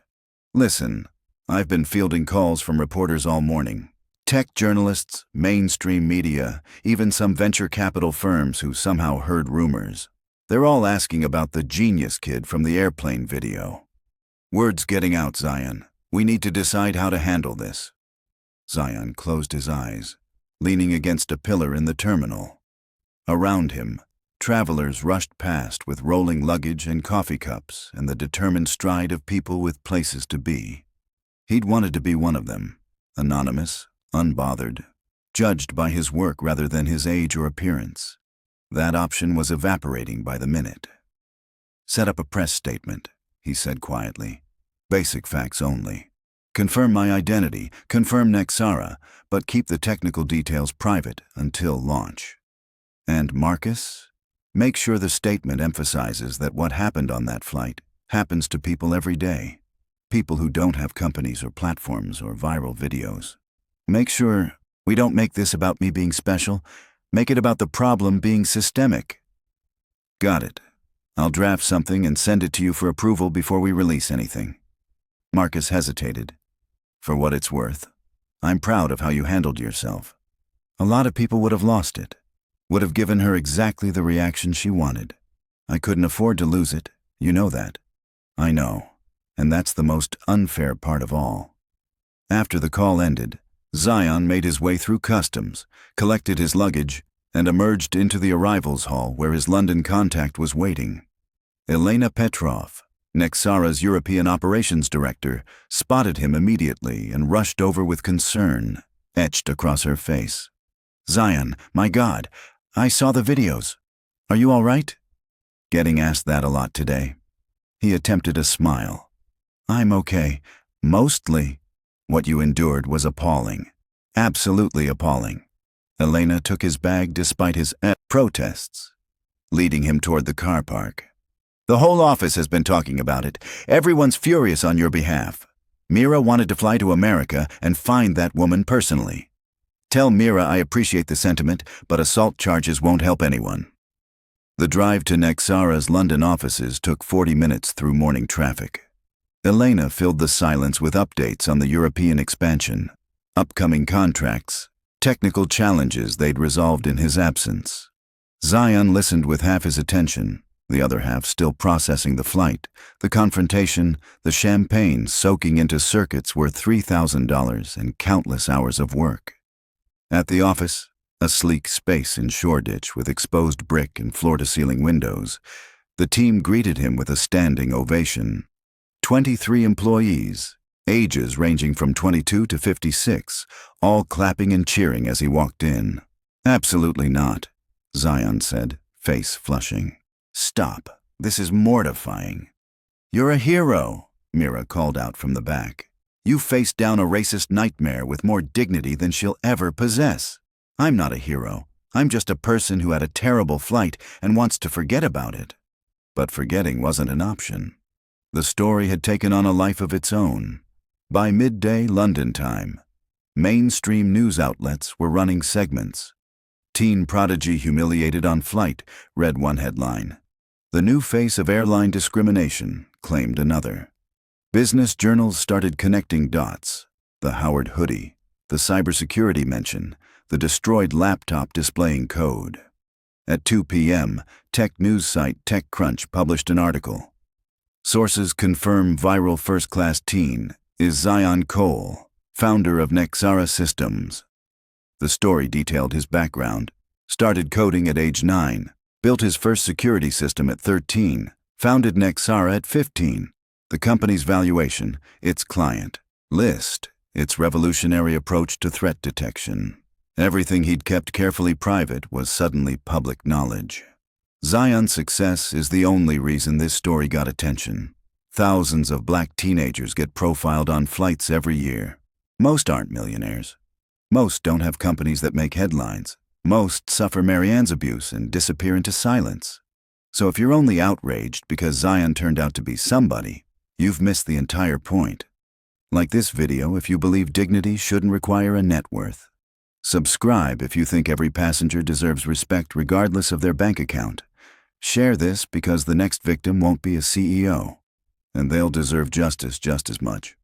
"Listen, I've been fielding calls from reporters all morning. Tech journalists, mainstream media, even some venture capital firms who somehow heard rumors. They're all asking about the genius kid from the airplane video. Word's getting out, Zion. We need to decide how to handle this." Zion closed his eyes, leaning against a pillar in the terminal. Around him, travelers rushed past with rolling luggage and coffee cups and the determined stride of people with places to be. He'd wanted to be one of them, anonymous, unbothered, judged by his work rather than his age or appearance. That option was evaporating by the minute. "Set up a press statement," he said quietly. "Basic facts only. Confirm my identity, confirm Nexara, but keep the technical details private until launch. And Marcus, make sure the statement emphasizes that what happened on that flight happens to people every day. People who don't have companies or platforms or viral videos. Make sure we don't make this about me being special. Make it about the problem being systemic." "Got it. I'll draft something and send it to you for approval before we release anything." Marcus hesitated. "For what it's worth, I'm proud of how you handled yourself. A lot of people would have lost it, would have given her exactly the reaction she wanted. I couldn't afford to lose it, you know that." "I know, and that's the most unfair part of all." After the call ended, Zion made his way through customs, collected his luggage, and emerged into the arrivals hall where his London contact was waiting. Elena Petrov, Nexara's European Operations Director, spotted him immediately and rushed over with concern, etched across her face. "Zion, my God, I saw the videos. Are you all right?" Getting asked that a lot today. He attempted a smile. "I'm okay. Mostly. What you endured was appalling. Absolutely appalling." Elena took his bag despite his protests, leading him toward the car park. "The whole office has been talking about it. Everyone's furious on your behalf. Mira wanted to fly to America and find that woman personally. Tell Mira I appreciate the sentiment, but assault charges won't help anyone." The drive to Nexara's London offices took 40 minutes through morning traffic. Elena filled the silence with updates on the European expansion, upcoming contracts, technical challenges they'd resolved in his absence. Zion listened with half his attention, the other half still processing the flight, the confrontation, the champagne soaking into circuits worth $3,000 and countless hours of work. At the office, a sleek space in Shoreditch with exposed brick and floor-to-ceiling windows, the team greeted him with a standing ovation. 23 employees, ages ranging from 22 to 56, all clapping and cheering as he walked in. "Absolutely not," Zion said, face flushing. "Stop. This is mortifying." "You're a hero," Mira called out from the back. "You faced down a racist nightmare with more dignity than she'll ever possess." "I'm not a hero. I'm just a person who had a terrible flight and wants to forget about it." But forgetting wasn't an option. The story had taken on a life of its own. By midday London time, mainstream news outlets were running segments. "Teen prodigy humiliated on flight," read one headline. "The new face of airline discrimination," claimed another. Business journals started connecting dots. The Howard hoodie, the cybersecurity mention, the destroyed laptop displaying code. At 2 p.m., tech news site TechCrunch published an article. Sources confirm viral first-class teen is Zion Cole, founder of Nexara Systems. The story detailed his background. Started coding at age 9, built his first security system at 13, founded Nexara at 15. The company's valuation, its client list, its revolutionary approach to threat detection. Everything he'd kept carefully private was suddenly public knowledge. Zion's success is the only reason this story got attention. Thousands of black teenagers get profiled on flights every year. Most aren't millionaires. Most don't have companies that make headlines. Most suffer Marianne's abuse and disappear into silence. So if you're only outraged because Zion turned out to be somebody, you've missed the entire point. Like this video if you believe dignity shouldn't require a net worth. Subscribe if you think every passenger deserves respect regardless of their bank account. Share this because the next victim won't be a CEO, and they'll deserve justice just as much.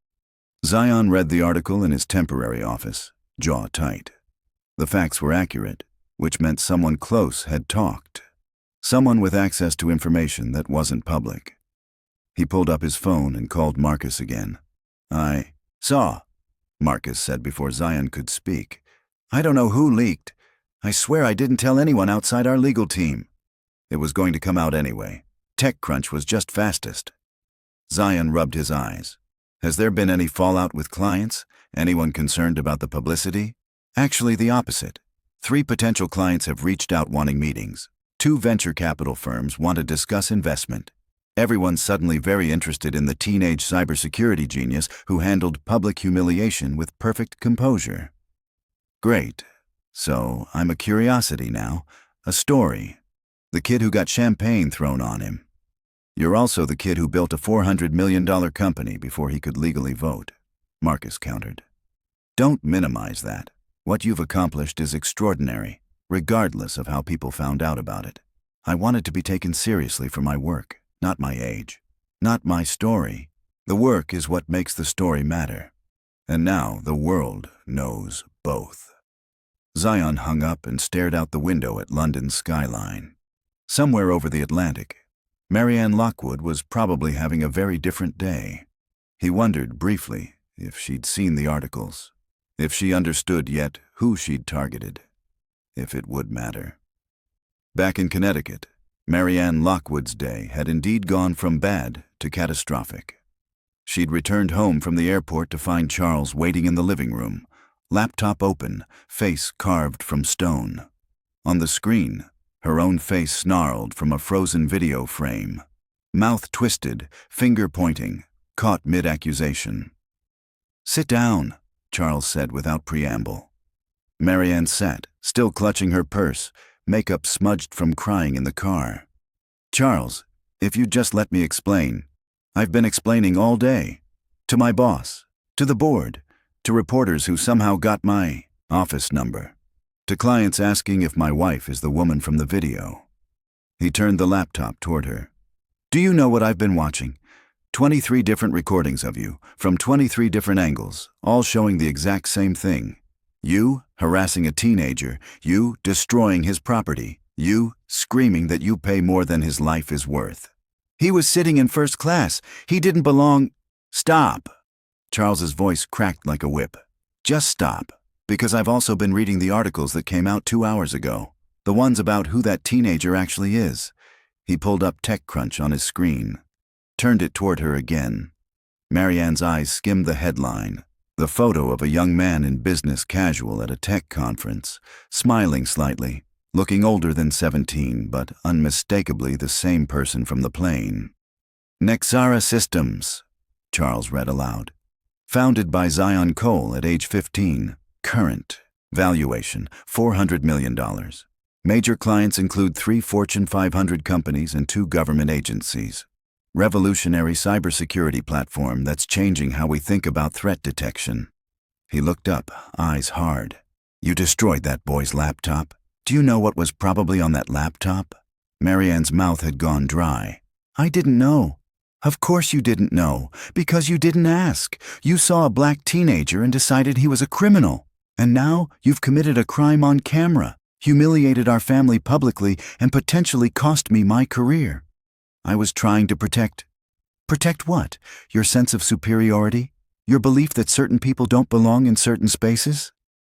Zion read the article in his temporary office, jaw tight. The facts were accurate, which meant someone close had talked. Someone with access to information that wasn't public. He pulled up his phone and called Marcus again. "I saw," Marcus said before Zion could speak. "I don't know who leaked. I swear I didn't tell anyone outside our legal team. It was going to come out anyway. TechCrunch was just fastest." Zion rubbed his eyes. "Has there been any fallout with clients? Anyone concerned about the publicity?" "Actually, the opposite. 3 potential clients have reached out wanting meetings. 2 venture capital firms want to discuss investment. Everyone's suddenly very interested in the teenage cybersecurity genius who handled public humiliation with perfect composure." "Great. So I'm a curiosity now. A story. The kid who got champagne thrown on him. You're also the kid who built a $400 million company before he could legally vote," Marcus countered. "Don't minimize that. What you've accomplished is extraordinary, regardless of how people found out about it. I wanted to be taken seriously for my work, not my age, not my story. The work is what makes the story matter. And now the world knows both." Zion hung up and stared out the window at London's skyline. Somewhere over the Atlantic, Marianne Lockwood was probably having a very different day. He wondered briefly if she'd seen the articles, if she understood yet who she'd targeted, if it would matter. Back in Connecticut, Marianne Lockwood's day had indeed gone from bad to catastrophic. She'd returned home from the airport to find Charles waiting in the living room, laptop open, face carved from stone. On the screen, her own face snarled from a frozen video frame. Mouth twisted, finger pointing, caught mid-accusation. "Sit down," Charles said without preamble. Marianne sat, still clutching her purse, makeup smudged from crying in the car. "Charles, if you'd just let me explain. I've been explaining all day. To my boss, to the board, to reporters who somehow got my office number, to clients asking if my wife is the woman from the video." He turned the laptop toward her. "Do you know what I've been watching? 23 different recordings of you, from 23 different angles, all showing the exact same thing. You harassing a teenager, you destroying his property, you screaming that you pay more than his life is worth. He was sitting in first class. He didn't belong." "Stop." Charles's voice cracked like a whip. "Just stop, because I've also been reading the articles that came out 2 hours ago, the ones about who that teenager actually is." He pulled up TechCrunch on his screen, turned it toward her again. Marianne's eyes skimmed the headline, the photo of a young man in business casual at a tech conference, smiling slightly, looking older than 17, but unmistakably the same person from the plane. "Nexara Systems," Charles read aloud. "Founded by Zion Cole at age 15. Current valuation, $400 million. Major clients include 3 Fortune 500 companies and 2 government agencies. Revolutionary cybersecurity platform that's changing how we think about threat detection." He looked up, eyes hard. "You destroyed that boy's laptop. Do you know what was probably on that laptop?" Marianne's mouth had gone dry. "I didn't know." "Of course you didn't know, because you didn't ask. You saw a black teenager and decided he was a criminal. And now you've committed a crime on camera, humiliated our family publicly, and potentially cost me my career. I was trying to protect what? Your sense of superiority? Your belief that certain people don't belong in certain spaces?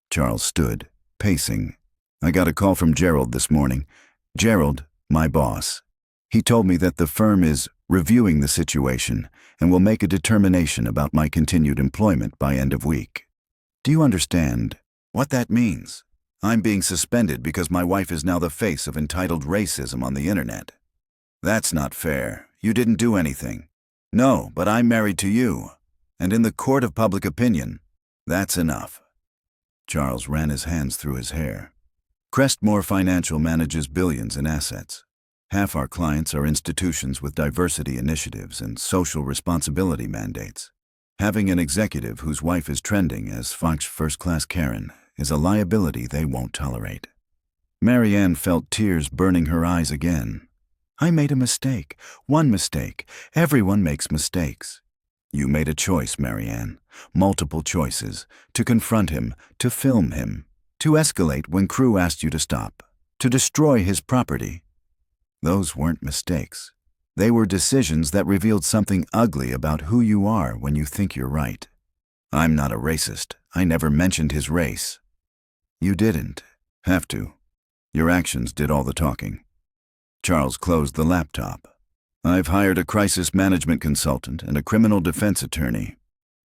Charles stood, pacing. I got a call from Gerald this morning. Gerald, my boss. He told me that the firm is reviewing the situation and will make a determination about my continued employment by end of week. Do you understand what that means? I'm being suspended because my wife is now the face of entitled racism on the internet. That's not fair. You didn't do anything. No, but I'm married to you. And in the court of public opinion, that's enough. Charles ran his hands through his hair. Crestmore Financial manages billions in assets. Half our clients are institutions with diversity initiatives and social responsibility mandates. Having an executive whose wife is trending as Fox first-class Karen is a liability they won't tolerate. Marianne felt tears burning her eyes again. I made a mistake. One mistake. Everyone makes mistakes. You made a choice, Marianne. Multiple choices. To confront him, to film him, to escalate when crew asked you to stop, to destroy his property. Those weren't mistakes. They were decisions that revealed something ugly about who you are when you think you're right. I'm not a racist. I never mentioned his race. You didn't have to. Your actions did all the talking. Charles closed the laptop. I've hired a crisis management consultant and a criminal defense attorney.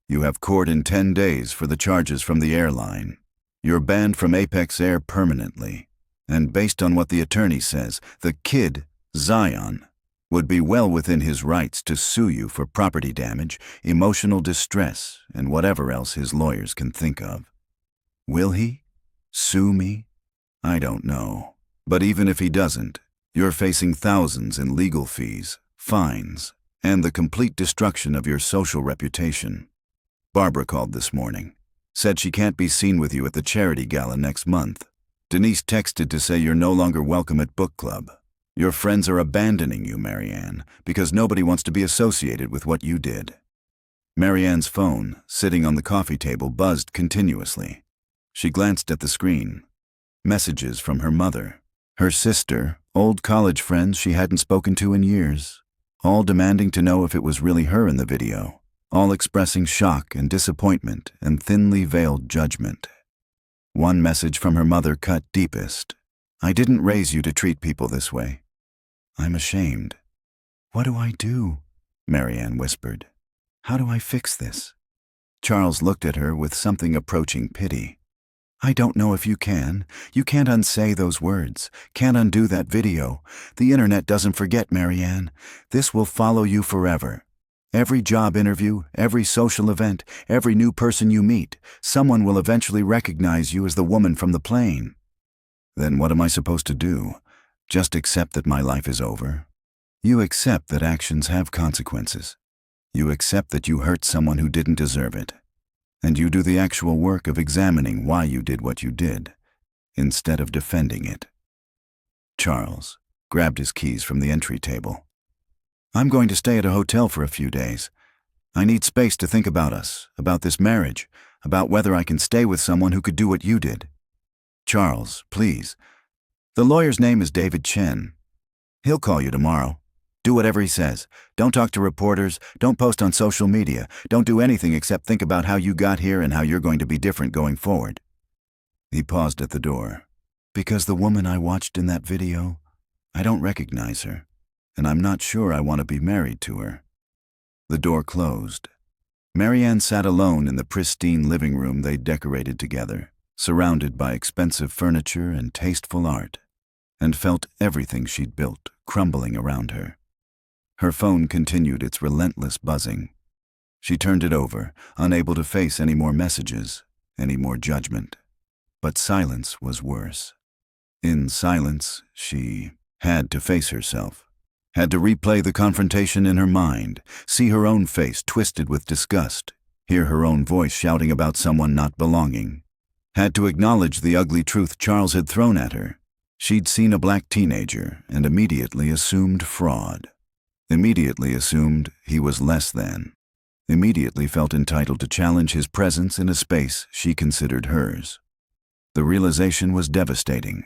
You have court in 10 days for the charges from the airline. You're banned from Apex Air permanently. And based on what the attorney says, the kid, Zion, would be well within his rights to sue you for property damage, emotional distress, and whatever else his lawyers can think of. Will he? Sue me? I don't know. But even if he doesn't, you're facing thousands in legal fees, fines, and the complete destruction of your social reputation. Barbara called this morning. Said she can't be seen with you at the charity gala next month. Denise texted to say you're no longer welcome at book club. Your friends are abandoning you, Marianne, because nobody wants to be associated with what you did. Marianne's phone, sitting on the coffee table, buzzed continuously. She glanced at the screen. Messages from her mother, her sister, old college friends she hadn't spoken to in years, all demanding to know if it was really her in the video, all expressing shock and disappointment and thinly veiled judgment. One message from her mother cut deepest. I didn't raise you to treat people this way. I'm ashamed. What do I do? Marianne whispered. How do I fix this? Charles looked at her with something approaching pity. I don't know if you can. You can't unsay those words, can't undo that video. The internet doesn't forget, Marianne. This will follow you forever. Every job interview, every social event, every new person you meet, someone will eventually recognize you as the woman from the plane. Then what am I supposed to do? Just accept that my life is over? You accept that actions have consequences. You accept that you hurt someone who didn't deserve it. And you do the actual work of examining why you did what you did, instead of defending it. Charles grabbed his keys from the entry table. I'm going to stay at a hotel for a few days. I need space to think about us, about this marriage, about whether I can stay with someone who could do what you did. Charles, please. The lawyer's name is David Chen. He'll call you tomorrow. Do whatever he says. Don't talk to reporters. Don't post on social media. Don't do anything except think about how you got here and how you're going to be different going forward. He paused at the door. Because the woman I watched in that video, I don't recognize her, and I'm not sure I want to be married to her. The door closed. Marianne sat alone in the pristine living room they decorated together, surrounded by expensive furniture and tasteful art, and felt everything she'd built crumbling around her. Her phone continued its relentless buzzing. She turned it over, unable to face any more messages, any more judgment. But silence was worse. In silence, she had to face herself, had to replay the confrontation in her mind, see her own face twisted with disgust, hear her own voice shouting about someone not belonging. Had to acknowledge the ugly truth Charles had thrown at her. She'd seen a black teenager and immediately assumed fraud. Immediately assumed he was less than. immediately felt entitled to challenge his presence in a space she considered hers. The realization was devastating,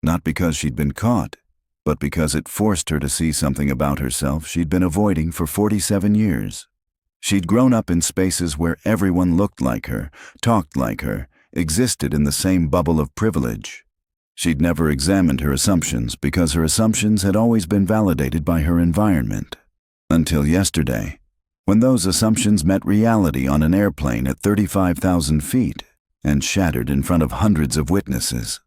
not because she'd been caught, but because it forced her to see something about herself she'd been avoiding for 47 years. She'd grown up in spaces where everyone looked like her, talked like her, existed in the same bubble of privilege. She'd never examined her assumptions because her assumptions had always been validated by her environment. Until yesterday, when those assumptions met reality on an airplane at 35,000 feet and shattered in front of hundreds of witnesses.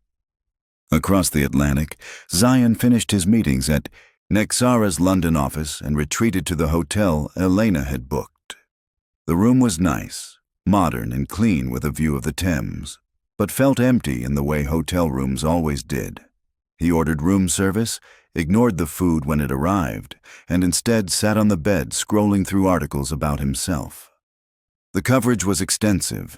Across the Atlantic, Zion finished his meetings at Nexara's London office and retreated to the hotel Elena had booked. The room was nice, modern and clean with a view of the Thames, but felt empty in the way hotel rooms always did. He ordered room service, ignored the food when it arrived, and instead sat on the bed scrolling through articles about himself. The coverage was extensive.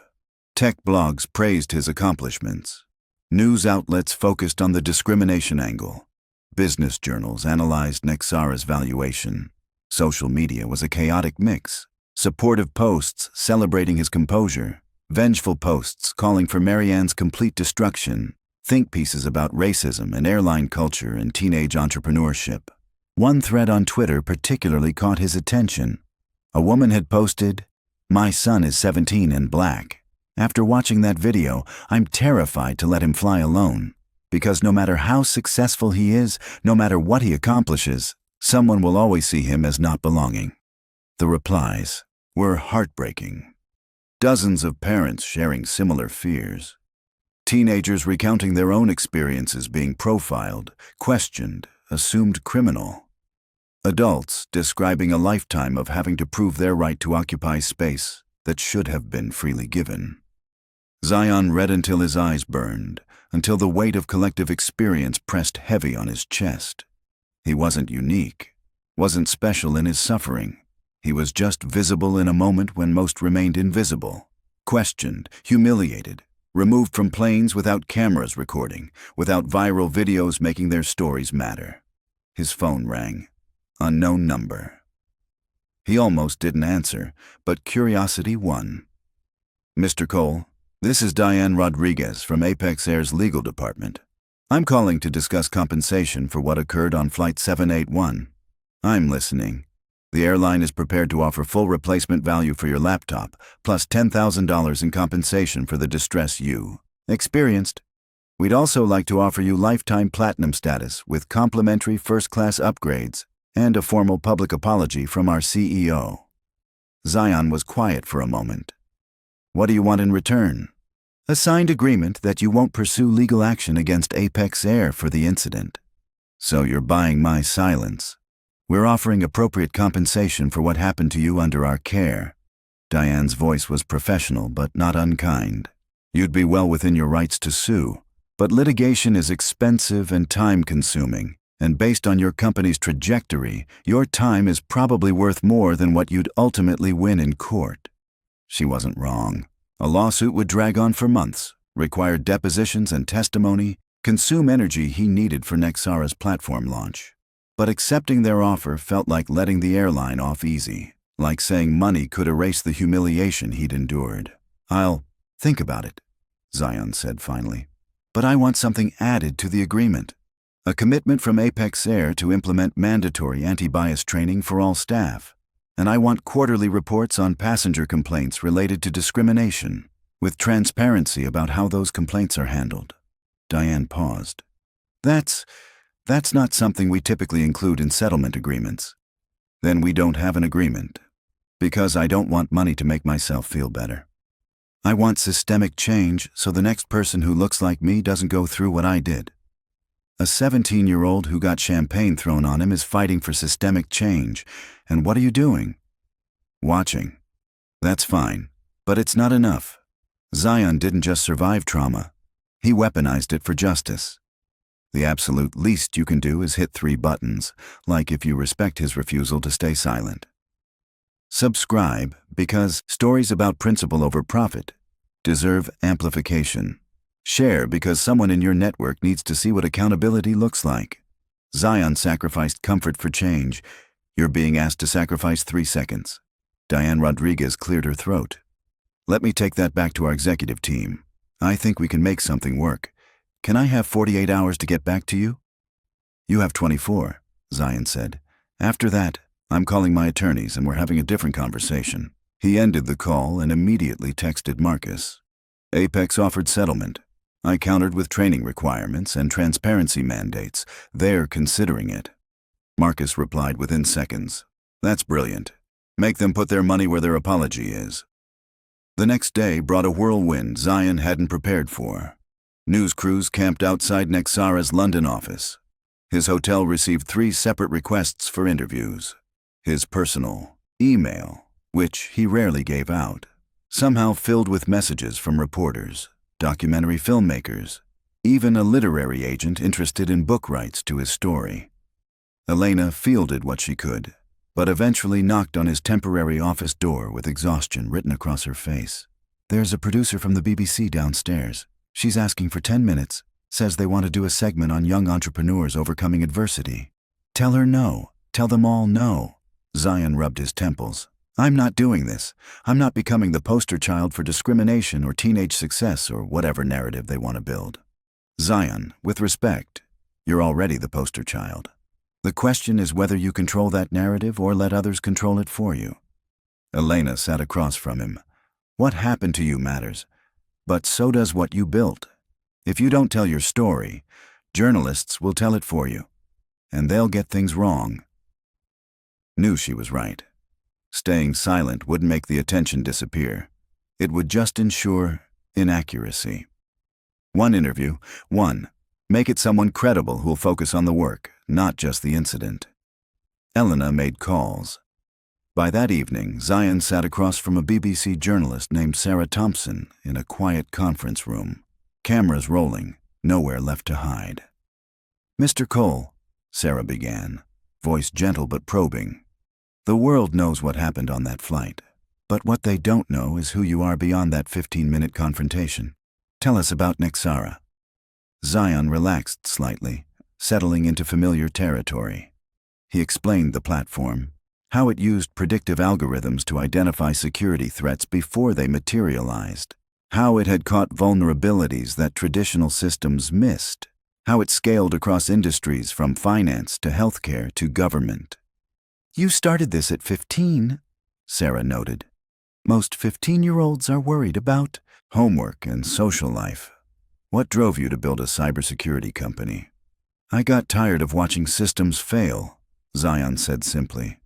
Tech blogs praised his accomplishments. News outlets focused on the discrimination angle. Business journals analyzed Nexara's valuation. Social media was a chaotic mix. Supportive posts celebrating his composure, vengeful posts calling for Marianne's complete destruction, think pieces about racism and airline culture and teenage entrepreneurship. One thread on Twitter particularly caught his attention. A woman had posted, "My son is 17 and black. After watching that video, I'm terrified to let him fly alone, because no matter how successful he is, no matter what he accomplishes, someone will always see him as not belonging." The replies were heartbreaking. Dozens of parents sharing similar fears. Teenagers recounting their own experiences being profiled, questioned, assumed criminal. Adults describing a lifetime of having to prove their right to occupy space that should have been freely given. Zion read until his eyes burned, until the weight of collective experience pressed heavy on his chest. He wasn't unique, wasn't special in his suffering. He was just visible in a moment when most remained invisible, questioned, humiliated, removed from planes without cameras recording, without viral videos making their stories matter. His phone rang. Unknown number. He almost didn't answer, but curiosity won. "Mr. Cole, this is Diane Rodriguez from Apex Air's legal department. I'm calling to discuss compensation for what occurred on Flight 781. I'm listening. The airline is prepared to offer full replacement value for your laptop, plus $10,000 in compensation for the distress you experienced. We'd also like to offer you lifetime platinum status with complimentary first-class upgrades and a formal public apology from our CEO. Zion was quiet for a moment. "What do you want in return?" "A signed agreement that you won't pursue legal action against Apex Air for the incident." "So you're buying my silence. We're offering appropriate compensation for what happened to you under our care." Diane's voice was professional but not unkind. "You'd be well within your rights to sue, but litigation is expensive and time-consuming, and based on your company's trajectory, your time is probably worth more than what you'd ultimately win in court." She wasn't wrong. A lawsuit would drag on for months, require depositions and testimony, consume energy he needed for Nexara's platform launch. But accepting their offer felt like letting the airline off easy, like saying money could erase the humiliation he'd endured. "I'll think about it," Zion said finally. "But I want something added to the agreement. A commitment from Apex Air to implement mandatory anti-bias training for all staff. And I want quarterly reports on passenger complaints related to discrimination, with transparency about how those complaints are handled." Diane paused. That's not something we typically include in settlement agreements." "Then we don't have an agreement. Because I don't want money to make myself feel better. I want systemic change so the next person who looks like me doesn't go through what I did." A 17-year-old who got champagne thrown on him is fighting for systemic change. And what are you doing? "Watching." "That's fine, but it's not enough. Zion didn't just survive trauma. He weaponized it for justice. The absolute least you can do is hit 3 buttons, like if you respect his refusal to stay silent. Subscribe because stories about principle over profit deserve amplification. Share because someone in your network needs to see what accountability looks like. Zion sacrificed comfort for change. You're being asked to sacrifice 3 seconds. Diane Rodriguez cleared her throat. Let me take that back to our executive team. I think we can make something work. Can I have 48 hours to get back to you? You have 24, Zion said. After that, I'm calling my attorneys and we're having a different conversation. He ended the call and immediately texted Marcus. Apex offered settlement. I countered with training requirements and transparency mandates. They're considering it. Marcus replied within seconds. That's brilliant. Make them put their money where their apology is. The next day brought a whirlwind Zion hadn't prepared for. News crews camped outside Nexara's London office. His hotel received 3 separate requests for interviews. His personal email, which he rarely gave out, somehow filled with messages from reporters, documentary filmmakers, even a literary agent interested in book rights to his story. Elena fielded what she could, but eventually knocked on his temporary office door with exhaustion written across her face. There's a producer from the BBC downstairs. She's asking for 10 minutes, says they want to do a segment on young entrepreneurs overcoming adversity. Tell her no. Tell them all no. Zion rubbed his temples. I'm not doing this. I'm not becoming the poster child for discrimination or teenage success or whatever narrative they want to build. Zion, with respect, you're already the poster child. The question is whether you control that narrative or let others control it for you. Elena sat across from him. What happened to you matters, but so does what you built. If you don't tell your story, journalists will tell it for you, and they'll get things wrong. Knew she was right. Staying silent wouldn't make the attention disappear. It would just ensure inaccuracy. One interview, make it someone credible who'll focus on the work, not just the incident. Elena made calls. By that evening, Zion sat across from a BBC journalist named Sarah Thompson in a quiet conference room. Cameras rolling, nowhere left to hide. Mr. Cole, Sarah began, voice gentle but probing. The world knows what happened on that flight, but what they don't know is who you are beyond that 15-minute confrontation. Tell us about Nexara. Zion relaxed slightly, settling into familiar territory. He explained the platform, how it used predictive algorithms to identify security threats before they materialized, how it had caught vulnerabilities that traditional systems missed, how it scaled across industries from finance to healthcare to government. You started this at 15, Sarah noted. Most 15-year-olds are worried about homework and social life. What drove you to build a cybersecurity company? I got tired of watching systems fail, Zion said simply.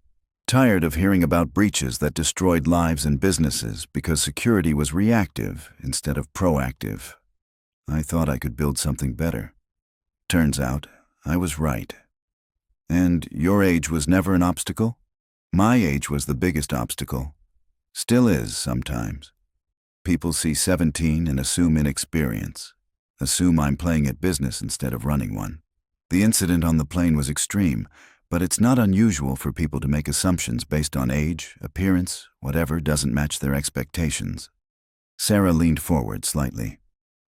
Tired of hearing about breaches that destroyed lives and businesses because security was reactive instead of proactive. I thought I could build something better. Turns out, I was right. And your age was never an obstacle? My age was the biggest obstacle. Still is sometimes. People see 17 and assume inexperience. Assume I'm playing at business instead of running one. The incident on the plane was extreme, but it's not unusual for people to make assumptions based on age, appearance, whatever doesn't match their expectations. Sarah leaned forward slightly.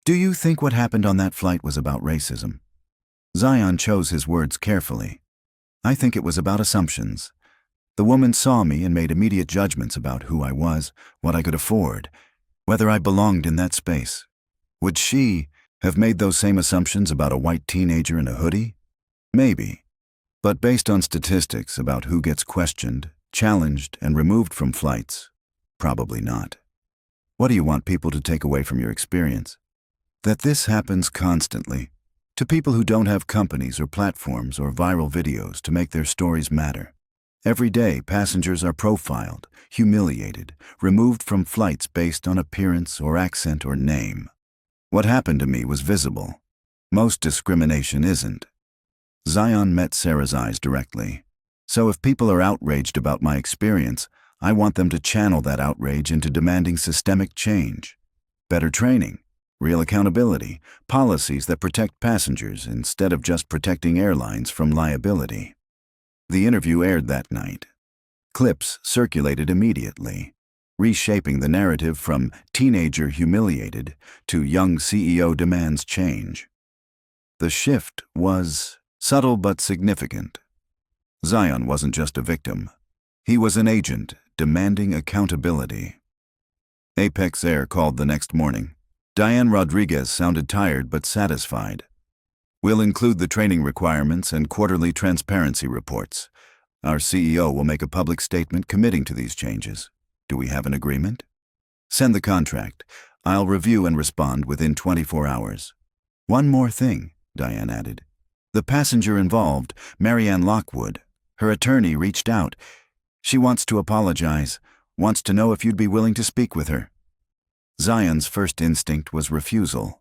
Do you think what happened on that flight was about racism? Zion chose his words carefully. I think it was about assumptions. The woman saw me and made immediate judgments about who I was, what I could afford, whether I belonged in that space. Would she have made those same assumptions about a white teenager in a hoodie? Maybe. But based on statistics about who gets questioned, challenged, and removed from flights, probably not. What do you want people to take away from your experience? That this happens constantly, to people who don't have companies or platforms or viral videos to make their stories matter. Every day, passengers are profiled, humiliated, removed from flights based on appearance or accent or name. What happened to me was visible. Most discrimination isn't. Zion met Sarah's eyes directly. So if people are outraged about my experience, I want them to channel that outrage into demanding systemic change. Better training, real accountability, policies that protect passengers instead of just protecting airlines from liability. The interview aired that night. Clips circulated immediately, reshaping the narrative from teenager humiliated to young CEO demands change. The shift was subtle but significant. Zion wasn't just a victim. He was an agent, demanding accountability. Apex Air called the next morning. Diane Rodriguez sounded tired but satisfied. We'll include the training requirements and quarterly transparency reports. Our CEO will make a public statement committing to these changes. Do we have an agreement? Send the contract. I'll review and respond within 24 hours. One more thing, Diane added. The passenger involved, Marianne Lockwood, her attorney reached out. She wants to apologize, wants to know if you'd be willing to speak with her. Zion's first instinct was refusal.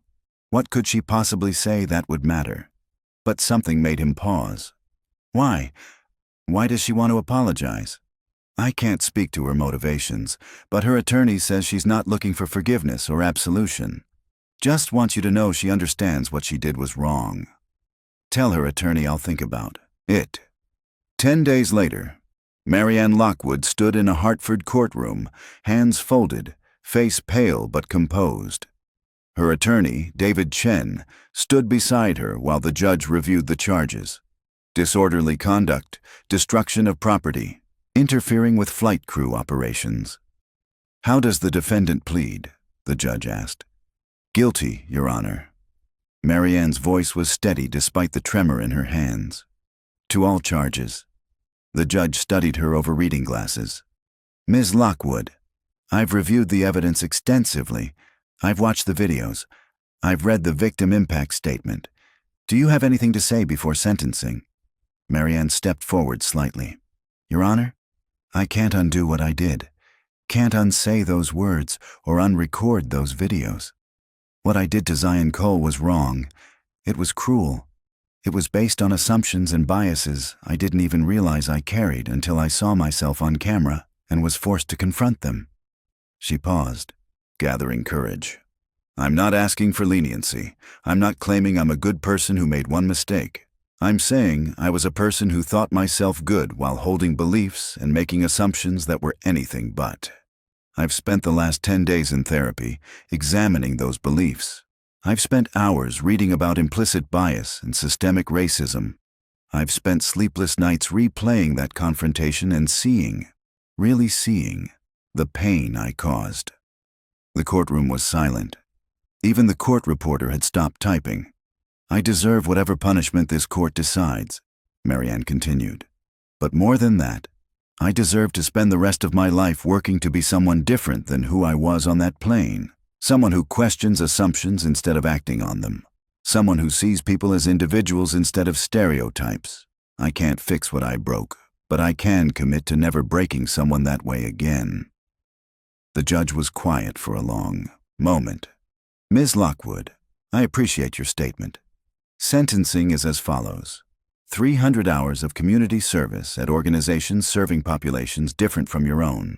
What could she possibly say that would matter? But something made him pause. Why? Why does she want to apologize? I can't speak to her motivations, but her attorney says she's not looking for forgiveness or absolution. Just wants you to know she understands what she did was wrong. Tell her attorney I'll think about it. 10 days later, Marianne Lockwood stood in a Hartford courtroom, hands folded, face pale but composed. Her attorney, David Chen, stood beside her while the judge reviewed the charges. Disorderly conduct, destruction of property, interfering with flight crew operations. How does the defendant plead? The judge asked. Guilty, Your Honor. Marianne's voice was steady despite the tremor in her hands. To all charges. The judge studied her over reading glasses. Ms. Lockwood, I've reviewed the evidence extensively. I've watched the videos. I've read the victim impact statement. Do you have anything to say before sentencing? Marianne stepped forward slightly. Your Honor, I can't undo what I did. Can't unsay those words or unrecord those videos. What I did to Zion Cole was wrong. It was cruel. It was based on assumptions and biases I didn't even realize I carried until I saw myself on camera and was forced to confront them. She paused, gathering courage. I'm not asking for leniency. I'm not claiming I'm a good person who made one mistake. I'm saying I was a person who thought myself good while holding beliefs and making assumptions that were anything but. I've spent the last 10 days in therapy, examining those beliefs. I've spent hours reading about implicit bias and systemic racism. I've spent sleepless nights replaying that confrontation and seeing, really seeing, the pain I caused. The courtroom was silent. Even the court reporter had stopped typing. I deserve whatever punishment this court decides, Marianne continued. But more than that, I deserve to spend the rest of my life working to be someone different than who I was on that plane. Someone who questions assumptions instead of acting on them. Someone who sees people as individuals instead of stereotypes. I can't fix what I broke, but I can commit to never breaking someone that way again. The judge was quiet for a long moment. Ms. Lockwood, I appreciate your statement. Sentencing is as follows. 300 hours of community service at organizations serving populations different from your own.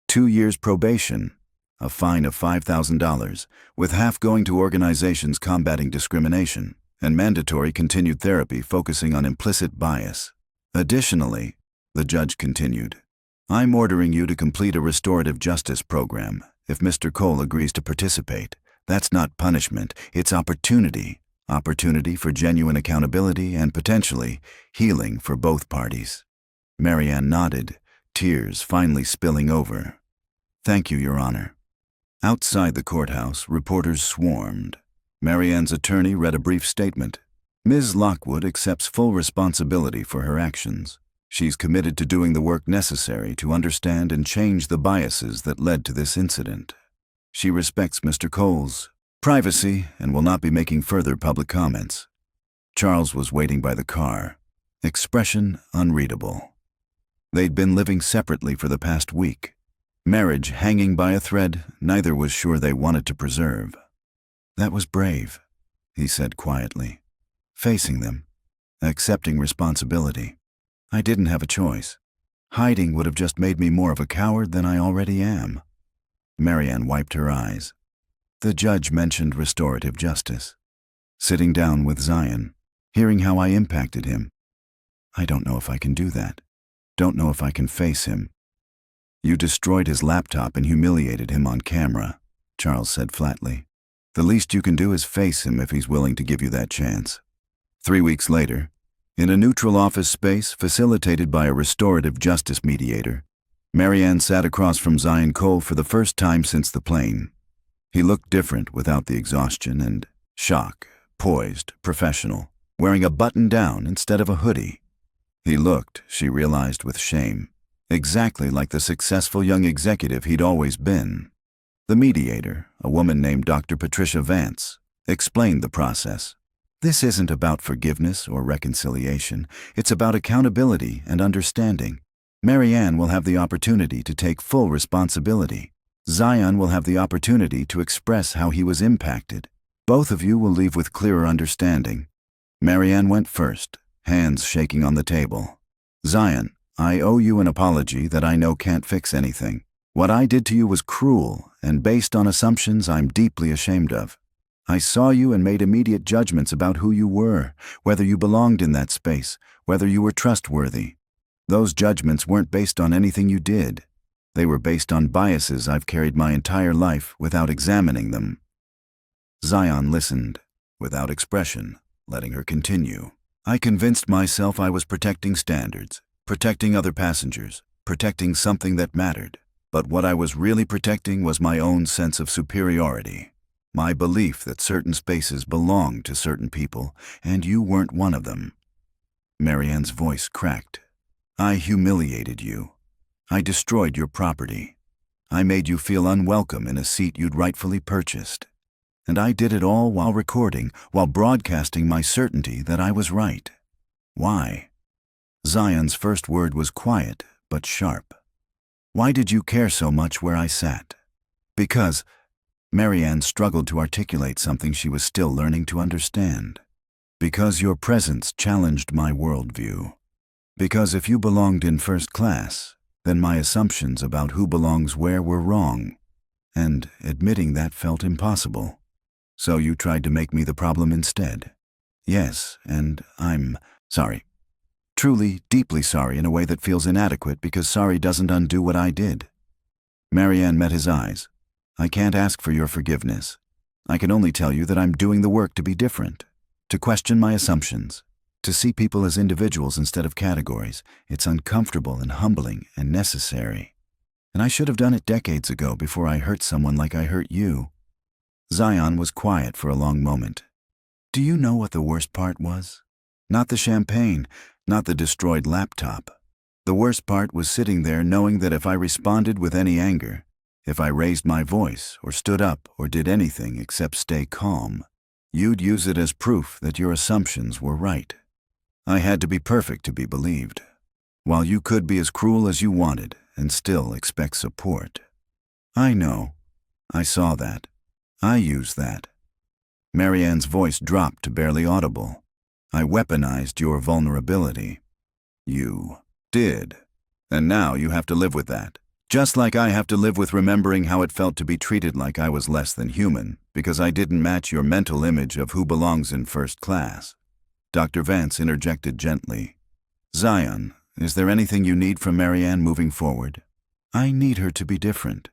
2 years probation, a fine of $5,000, with half going to organizations combating discrimination, and mandatory continued therapy focusing on implicit bias. Additionally, the judge continued, I'm ordering you to complete a restorative justice program if Mr. Cole agrees to participate. That's not punishment, it's opportunity. Opportunity for genuine accountability and potentially healing for both parties. Marianne nodded, tears finally spilling over. Thank you, Your Honor. Outside the courthouse, reporters swarmed. Marianne's attorney read a brief statement. Ms. Lockwood accepts full responsibility for her actions. She's committed to doing the work necessary to understand and change the biases that led to this incident. She respects Mr. Cole's privacy and will not be making further public comments. Charles was waiting by the car, expression unreadable. They'd been living separately for the past week. Marriage hanging by a thread neither was sure they wanted to preserve. That was brave, he said quietly. Facing them, accepting responsibility. I didn't have a choice. Hiding would have just made me more of a coward than I already am. Marianne wiped her eyes. The judge mentioned restorative justice. Sitting down with Zion, hearing how I impacted him. I don't know if I can do that. Don't know if I can face him. You destroyed his laptop and humiliated him on camera, Charles said flatly. The least you can do is face him if he's willing to give you that chance. 3 weeks later, in a neutral office space facilitated by a restorative justice mediator, Marianne sat across from Zion Cole for the first time since the plane. He looked different without the exhaustion and shock, poised, professional, wearing a button-down instead of a hoodie. He looked, she realized with shame, exactly like the successful young executive he'd always been. The mediator, a woman named Dr. Patricia Vance, explained the process. This isn't about forgiveness or reconciliation. It's about accountability and understanding. Marianne will have the opportunity to take full responsibility. Zion will have the opportunity to express how he was impacted. Both of you will leave with clearer understanding. Marianne went first, hands shaking on the table. Zion, I owe you an apology that I know can't fix anything. What I did to you was cruel and based on assumptions I'm deeply ashamed of. I saw you and made immediate judgments about who you were, whether you belonged in that space, whether you were trustworthy. Those judgments weren't based on anything you did. They were based on biases I've carried my entire life without examining them. Zion listened, without expression, letting her continue. I convinced myself I was protecting standards, protecting other passengers, protecting something that mattered. But what I was really protecting was my own sense of superiority. My belief that certain spaces belonged to certain people, and you weren't one of them. Marianne's voice cracked. I humiliated you. I destroyed your property. I made you feel unwelcome in a seat you'd rightfully purchased. And I did it all while recording, while broadcasting my certainty that I was right. Why? Zion's first word was quiet, but sharp. Why did you care so much where I sat? Because Marianne struggled to articulate something she was still learning to understand. Because your presence challenged my worldview. Because if you belonged in first class, then my assumptions about who belongs where were wrong, and admitting that felt impossible. So you tried to make me the problem instead. Yes, and I'm sorry. Truly, deeply sorry in a way that feels inadequate because sorry doesn't undo what I did. Marianne met his eyes. I can't ask for your forgiveness. I can only tell you that I'm doing the work to be different, to question my assumptions, to see people as individuals instead of categories. It's uncomfortable and humbling and necessary. And I should have done it decades ago before I hurt someone like I hurt you. Zion was quiet for a long moment. Do you know what the worst part was? Not the champagne, not the destroyed laptop. The worst part was sitting there knowing that if I responded with any anger, if I raised my voice or stood up or did anything except stay calm, you'd use it as proof that your assumptions were right. I had to be perfect to be believed, while you could be as cruel as you wanted and still expect support. I know. I saw that. I used that. Marianne's voice dropped to barely audible. I weaponized your vulnerability. You did. And now you have to live with that. Just like I have to live with remembering how it felt to be treated like I was less than human, because I didn't match your mental image of who belongs in first class. Dr. Vance interjected gently. Zion, is there anything you need from Marianne moving forward? I need her to be different.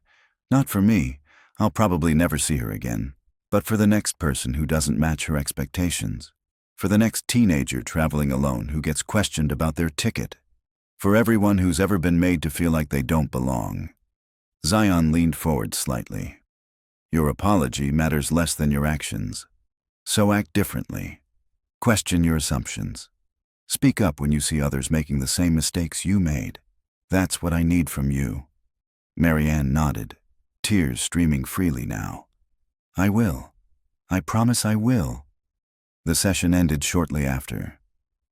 Not for me. I'll probably never see her again. But for the next person who doesn't match her expectations. For the next teenager traveling alone who gets questioned about their ticket. For everyone who's ever been made to feel like they don't belong. Zion leaned forward slightly. Your apology matters less than your actions. So act differently. Question your assumptions. Speak up when you see others making the same mistakes you made. That's what I need from you. Marianne nodded, tears streaming freely now. I will. I promise I will. The session ended shortly after.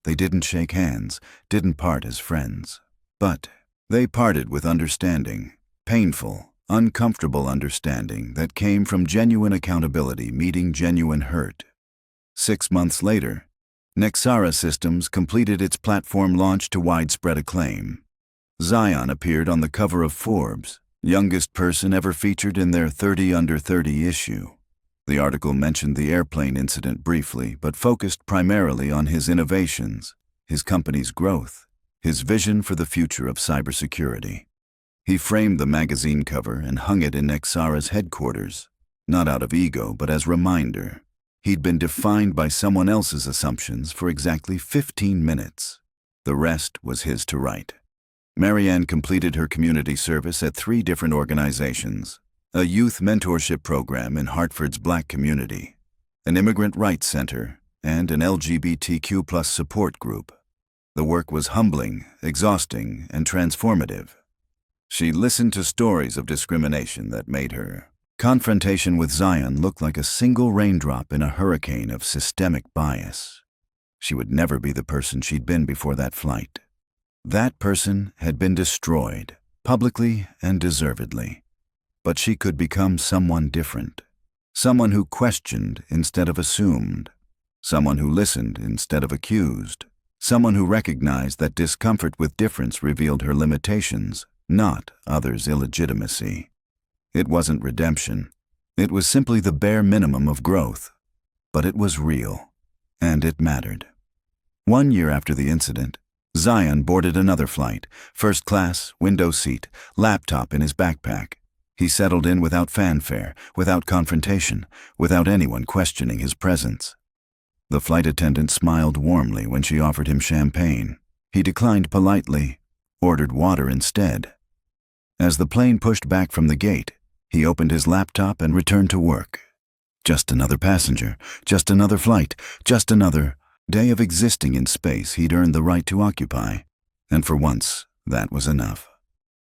They didn't shake hands, didn't part as friends. But they parted with understanding, painful, uncomfortable understanding that came from genuine accountability meeting genuine hurt. 6 months later, Nexara Systems completed its platform launch to widespread acclaim. Zion appeared on the cover of Forbes, youngest person ever featured in their 30 Under 30 issue. The article mentioned the airplane incident briefly, but focused primarily on his innovations, his company's growth, his vision for the future of cybersecurity. He framed the magazine cover and hung it in Nexara's headquarters, not out of ego, but as reminder. He'd been defined by someone else's assumptions for exactly 15 minutes. The rest was his to write. Marianne completed her community service at 3 different organizations: a youth mentorship program in Hartford's Black community, an immigrant rights center, and an LGBTQ+ support group. The work was humbling, exhausting, and transformative. She listened to stories of discrimination that made her confrontation with Zion look like a single raindrop in a hurricane of systemic bias. She would never be the person she'd been before that flight. That person had been destroyed, publicly and deservedly. But she could become someone different. Someone who questioned instead of assumed. Someone who listened instead of accused. Someone who recognized that discomfort with difference revealed her limitations, not others' illegitimacy. It wasn't redemption. It was simply the bare minimum of growth. But it was real, and it mattered. 1 year after the incident, Zion boarded another flight, first class, window seat, laptop in his backpack. He settled in without fanfare, without confrontation, without anyone questioning his presence. The flight attendant smiled warmly when she offered him champagne. He declined politely, ordered water instead. As the plane pushed back from the gate, he opened his laptop and returned to work. Just another passenger, just another flight, just another day of existing in space he'd earned the right to occupy. And for once, that was enough.